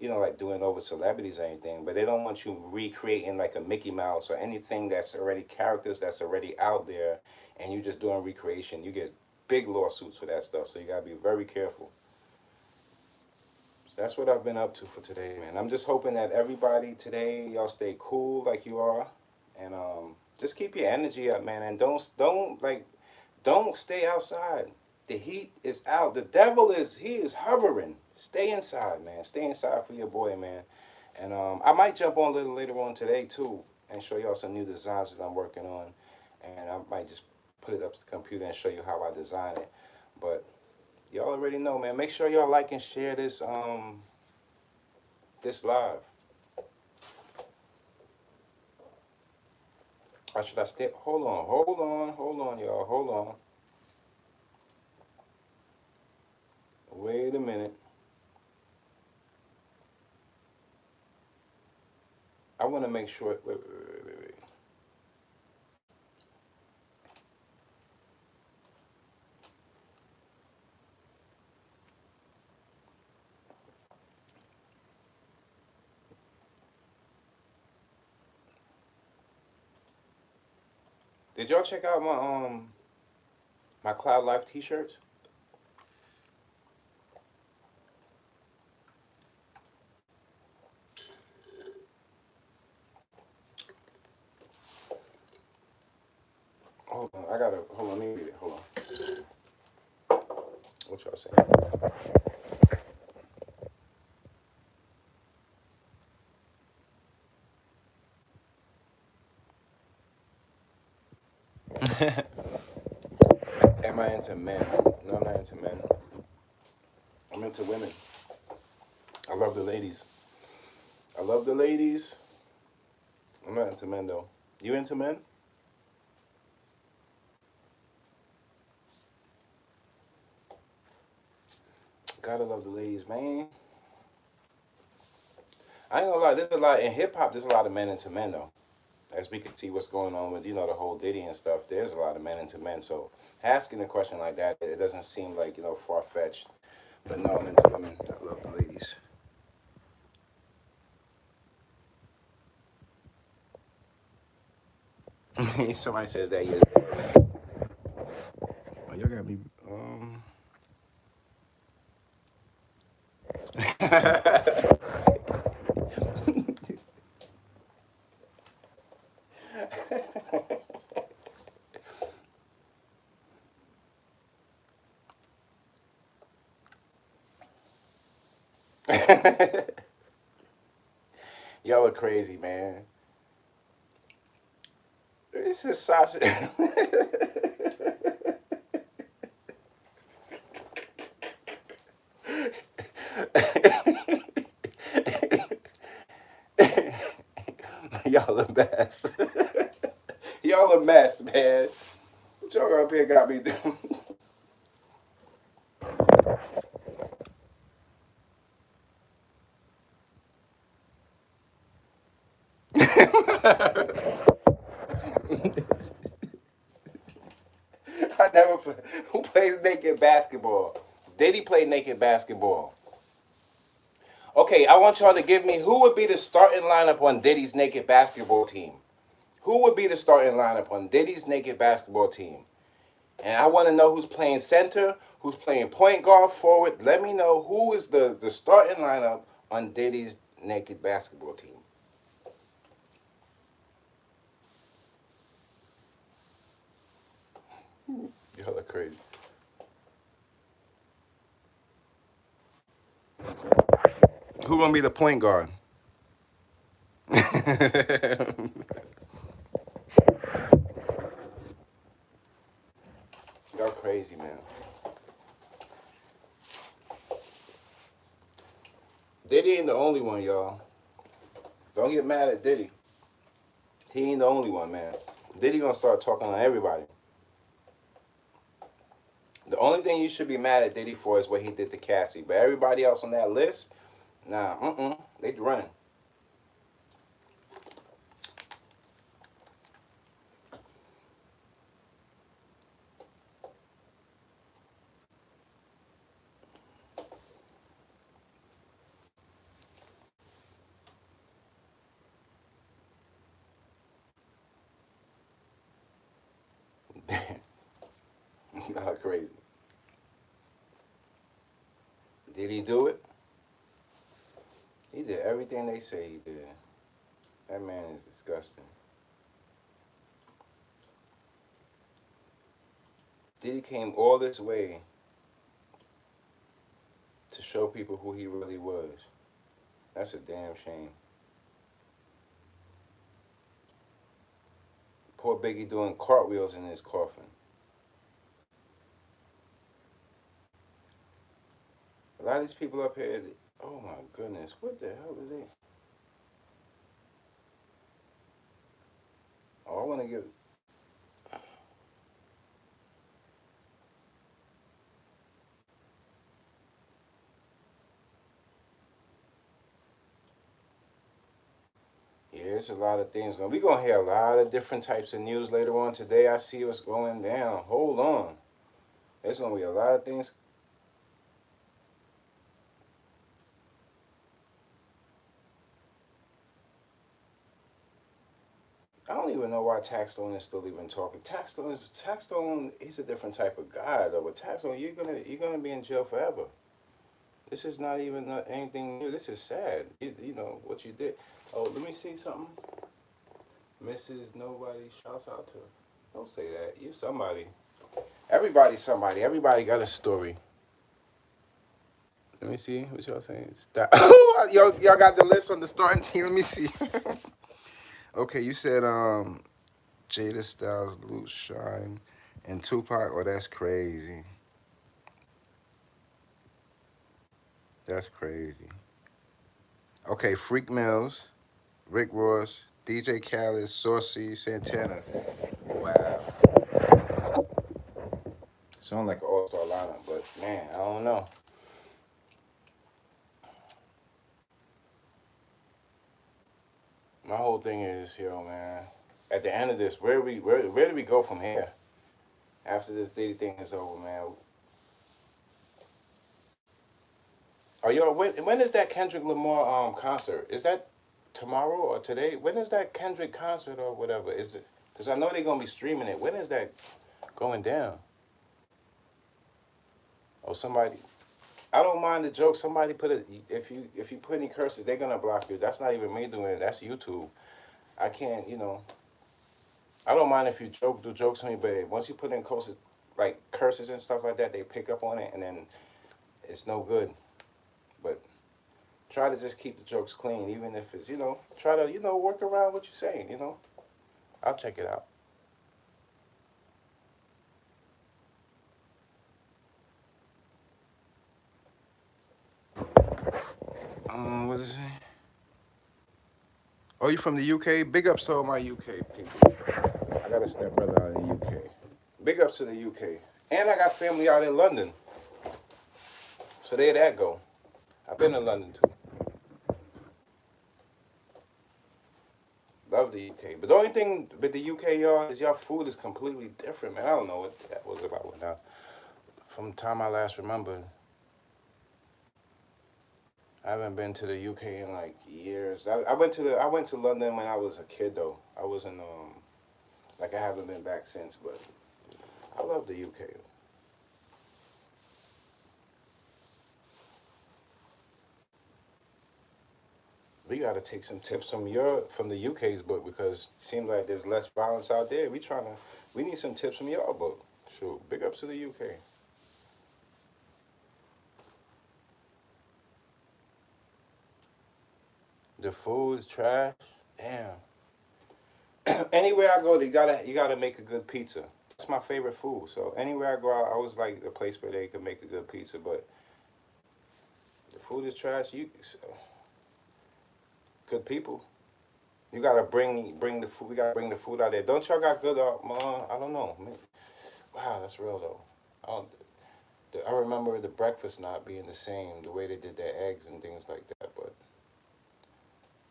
like doing over celebrities or anything, but they don't want you recreating like a Mickey Mouse or anything that's already characters that's already out there, and you just doing recreation. You get big lawsuits for that stuff, so you gotta be very careful. So that's what I've been up to for today, man. I'm just hoping that everybody today y'all stay cool like you are, and just keep your energy up, man, and don't stay outside. The heat is out. The devil he is hovering. Stay inside, man. Stay inside for your boy, man. And I might jump on a little later on today too and show y'all some new designs that I'm working on. And I might just put it up to the computer and show you how I design it. But y'all already know, man. Make sure y'all like and share this live. Or should I stay? Hold on, y'all. Hold on. Wait a minute. I want to make sure. Wait. Did y'all check out my Cloud Life T-shirts? Hold on, I gotta hold on. Let me read it. Hold on. What y'all saying? Am I into men? No, I'm not into men. I'm into women. I love the ladies. I love the ladies. I'm not into men though. You into men? Gotta love the ladies, man. I ain't gonna lie. There's a lot in hip hop. There's a lot of men into men though. As we can see what's going on with the whole Diddy and stuff. There's a lot of men into men. So asking a question like that, it doesn't seem like far fetched. But no, I'm into women. I love the ladies. Somebody says that, yes. Oh, you got me. Y'all are crazy, man. This is sausage. Y'all a mess. Y'all a mess, man. What y'all up here got me doing? I never play. Who plays naked basketball? Did he play naked basketball? Okay, I want y'all to give me who would be the starting lineup on Diddy's naked basketball team. Who would be the starting lineup on Diddy's naked basketball team? And I want to know who's playing center, who's playing point guard, forward. Let me know who is the starting lineup on Diddy's naked basketball team. Y'all are crazy. Who gonna be the point guard? Y'all crazy, man. Diddy ain't the only one, y'all. Don't get mad at Diddy. He ain't the only one, man. Diddy gonna start talking on everybody. The only thing you should be mad at Diddy for is what he did to Cassie. But everybody else on that list, nah, they running. Y'all crazy. Did he do it? He did everything they say he did. That man is disgusting. Diddy came all this way to show people who he really was. That's a damn shame. Poor Biggie doing cartwheels in his coffin. A lot of these people up here, oh my goodness, what the hell are they? Oh, I want to give. Yeah, there's a lot of things going. We're going to hear a lot of different types of news later on today. I see what's going down. Hold on. There's going to be a lot of things. I don't even know why Taxstone is still even talking. Taxstone. He's a different type of guy though. With Taxstone, you're gonna be in jail forever. This is not even anything new. This is sad. You know what you did. Oh, let me see something. Mrs. Nobody shouts out to. Don't say that. You somebody. Everybody's somebody. Everybody got a story. Let me see what y'all saying. Stop. y'all got the list on the starting team. Let me see. Okay, you said Jada Styles, Luke Shine, and Tupac. Oh, that's crazy. That's crazy. Okay, Freak Mills, Rick Ross, DJ Khaled, Saucy, Santana. Wow. Sound like an all-star lineup, but man, I don't know. My whole thing is, yo, man. At the end of this, where do we go from here? After this Diddy thing is over, man. Are y'all when is that Kendrick Lamar concert? Is that tomorrow or today? When is that Kendrick concert or whatever? Is it? Because I know they're gonna be streaming it. When is that going down? Or somebody. I don't mind the joke. Somebody put it. If you put any curses, they're gonna block you. That's not even me doing it. That's YouTube. I can't. I don't mind if you do jokes on me, but once you put in curses, like curses and stuff like that, they pick up on it, and then it's no good. But try to just keep the jokes clean, even if it's try to work around what you're saying. I'll check it out. What is it? Oh, you from the UK? Big ups to all my UK people. I got a stepbrother out in the UK. Big ups to the UK. And I got family out in London. So there that go. I've been to London too. Love the UK. But the only thing with the UK, y'all, is y'all food is completely different, man. I don't know what that was about now. From the time I last remember, I haven't been to the UK in like years. I went to London when I was a kid though. I wasn't like I haven't been back since, but I love the UK. We got to take some tips from the UK's book because it seems like there's less violence out there. We need some tips from your book. Sure, big ups to the UK. The food's trash. Damn. Anywhere I go, you gotta make a good pizza. That's my favorite food. So anywhere I go, I always like the place where they can make a good pizza. But the food is trash. Good people. You gotta bring the food. We gotta bring the food out there. Don't y'all got good? I don't know. Wow, that's real though. I, don't, I remember the breakfast not being the same, the way they did their eggs and things like that. But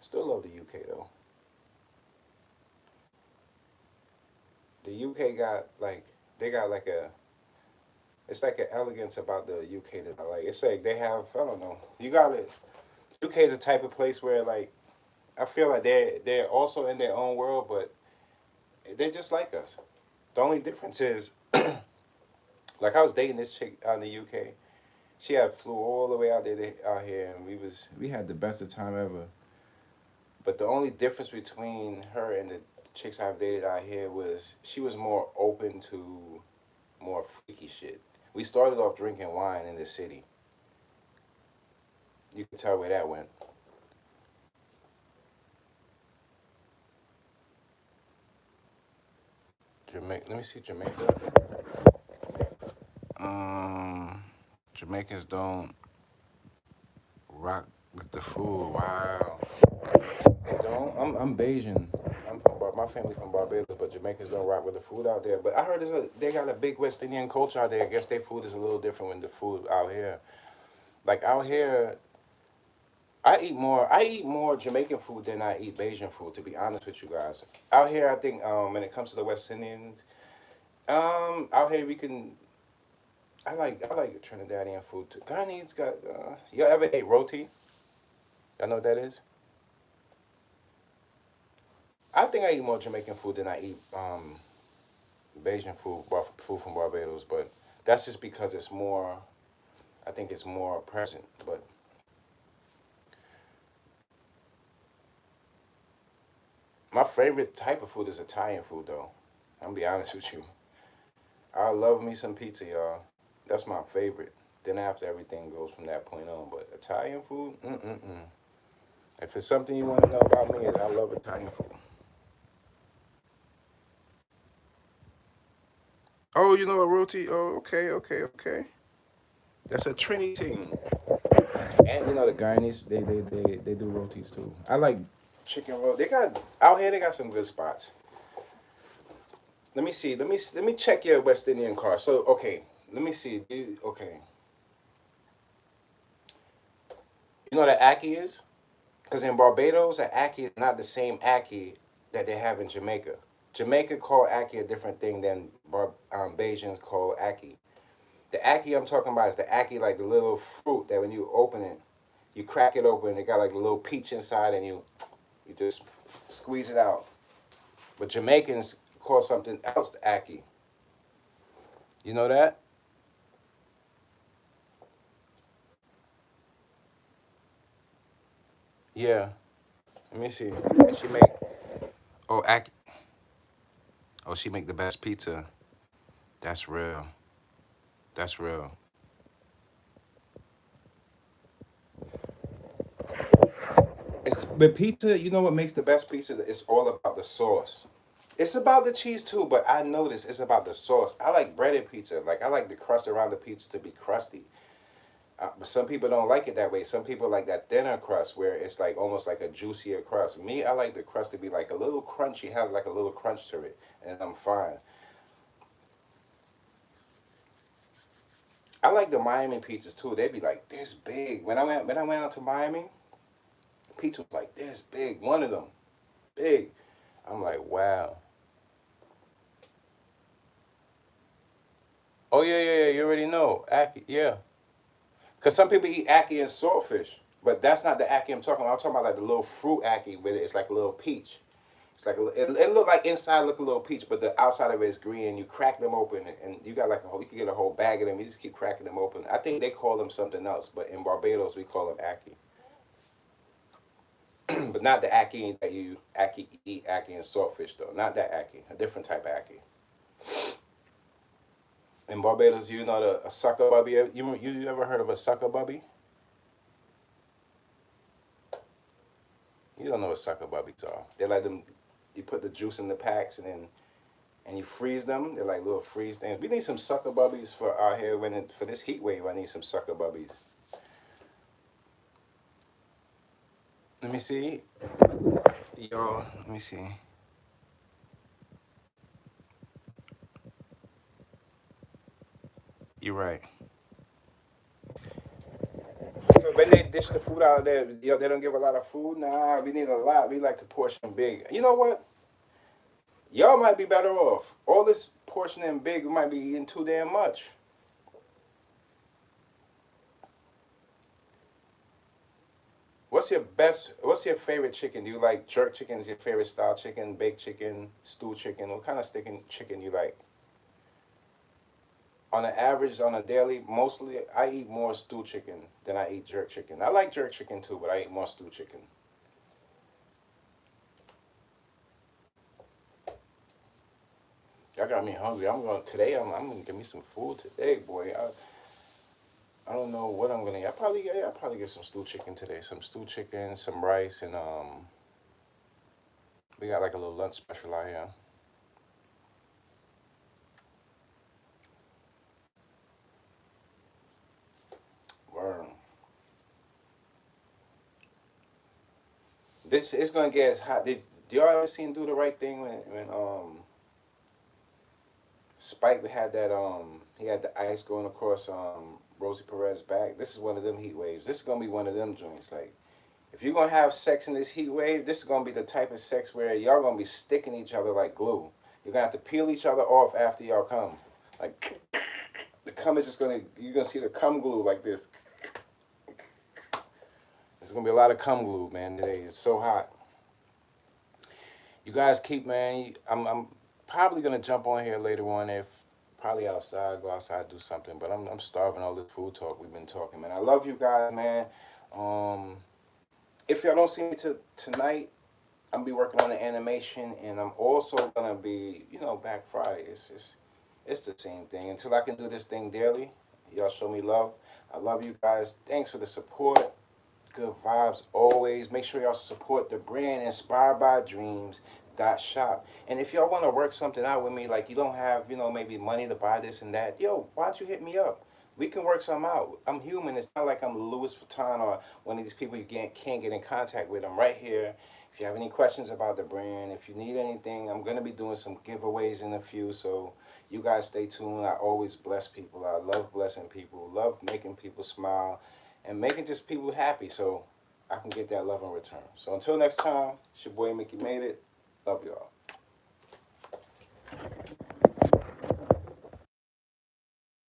still love the UK though. The UK got like they got like a it's like an elegance about the UK that I like. It's like they have I don't know. You got it. UK is a type of place where like I feel like they're also in their own world, but they're just like us. The only difference is like I was dating this chick out in the UK. She had flew all the way out there out here, and we had the best of time ever. But the only difference between her and the chicks I've dated out here was she was more open to more freaky shit. We started off drinking wine in the city. You can tell where that went. Jamaica. Let me see Jamaica. Um, Jamaicans don't rock with the food. Wow. They don't. I'm Bayesian. My family from Barbados, but Jamaicans don't rock with the food out there. But I heard they got a big West Indian culture out there. I guess their food is a little different than the food out here. Like out here, I eat more Jamaican food than I eat Bayesian food. To be honest with you guys, out here I think when it comes to the West Indians, out here we can. I like Trinidadian food too. Ghanaians got. You ever ate roti? I know what that is. I think I eat more Jamaican food than I eat Bayesian food, food from Barbados, but that's just because it's more. I think it's more present. But my favorite type of food is Italian food, though. I'm gonna be honest with you. I love me some pizza, y'all. That's my favorite. Then after everything goes from that point on. But Italian food, mm-mm-mm. If it's something you want to know about me, is I love Italian food. Oh, you know a roti? Oh, okay, okay, okay. That's a Trini thing. And you know the Guyanese, they do rotis too. I like chicken roll. They got out here. They got some good spots. Let me see. Let me check your West Indian car. So okay, let me see. Okay, you know what an ackee is? Because in Barbados, an ackee is not the same ackee that they have in Jamaica. Jamaica call ackee a different thing than Bajans call ackee. The ackee I'm talking about is the ackee, like the little fruit that when you open it, you crack it open, it got like a little peach inside, and you just squeeze it out. But Jamaicans call something else the ackee. You know that? Yeah. Let me see. And she make oh ackee. Oh, she make the best pizza. That's real. That's real. But pizza, you know what makes the best pizza? It's all about the sauce. It's about the cheese too, but I notice it's about the sauce. I like breaded pizza. Like I like the crust around the pizza to be crusty. But some people don't like it that way. Some people like that thinner crust where it's like almost like a juicier crust. Me, I like the crust to be like a little crunchy, have like a little crunch to it, and I'm fine. I like the Miami pizzas too. They'd be like this big. When I went out to Miami, pizza was like this big. One of them, big. I'm like, wow. Oh yeah, yeah, yeah. You already know. Aki, yeah. Because some people eat ackee and saltfish, but that's not the ackee I'm talking about. I'm talking about like the little fruit ackee with it. It's like a little peach. It's like it look like inside look a little peach, but the outside of it is green. You crack them open, and you got like a whole. You can get a whole bag of them. You just keep cracking them open. I think they call them something else, but in Barbados we call them ackee, but not the ackee that you ackee eat ackee and saltfish though. Not that ackee. A different type of ackee. In Barbados, you know a sucker bubby. You ever heard of a sucker bubby? You don't know what sucker bubbies are. They're like them. You put the juice in the packs and you freeze them. They're like little freeze things. We need some sucker bubbies for out here for this heat wave. I need some sucker bubbies. Let me see, y'all. Let me see. You're right. So when they dish the food out there, they don't give a lot of food. Nah, we need a lot. We like to portion big. You know what? Y'all might be better off. All this portioning big, we might be eating too damn much. What's your favorite chicken? Do you like jerk chicken? Is your favorite style chicken, baked chicken, stew chicken? What kind of chicken you like? On an average, on a daily, mostly I eat more stew chicken than I eat jerk chicken. I like jerk chicken too, but I eat more stew chicken. Y'all got me hungry. I'm gonna get me some food today, boy. I don't know what I'm gonna eat. I'll probably get some stew chicken today. Some stew chicken, some rice, and we got like a little lunch special out here. Worm. This it's gonna get as hot. Do y'all ever seen Do the Right Thing when Spike had that he had the ice going across Rosie Perez's back. This is one of them heat waves. This is gonna be one of them joints. Like if you're gonna have sex in this heat wave, this is gonna be the type of sex where y'all gonna be sticking each other like glue. You're gonna have to peel each other off after y'all come. Like the cum is just gonna you're gonna see the cum glue like this. There's gonna be a lot of cum glue, man. Today it's so hot. You guys keep, man. I'm probably gonna jump on here later on if probably outside, go outside, do something. But I'm starving all this food talk we've been talking, man. I love you guys, man. Um, if y'all don't see me tonight, I'm gonna be working on the animation, and I'm also gonna be, back Friday. It's the same thing. Until I can do this thing daily, y'all show me love. I love you guys. Thanks for the support. Good vibes always. Make sure y'all support the brand Inspired by Dreams dot shop. And if y'all want to work something out with me, like you don't have, maybe money to buy this and that, yo, why don't you hit me up? We can work something out. I'm human. It's not like I'm Louis Vuitton or one of these people you can't get in contact with. I'm right here. If you have any questions about the brand, if you need anything, I'm going to be doing some giveaways in a few. So you guys stay tuned. I always bless people. I love blessing people, love making people smile, and making just people happy so I can get that love in return. So until next time, it's your boy Mickey Made It. Love y'all.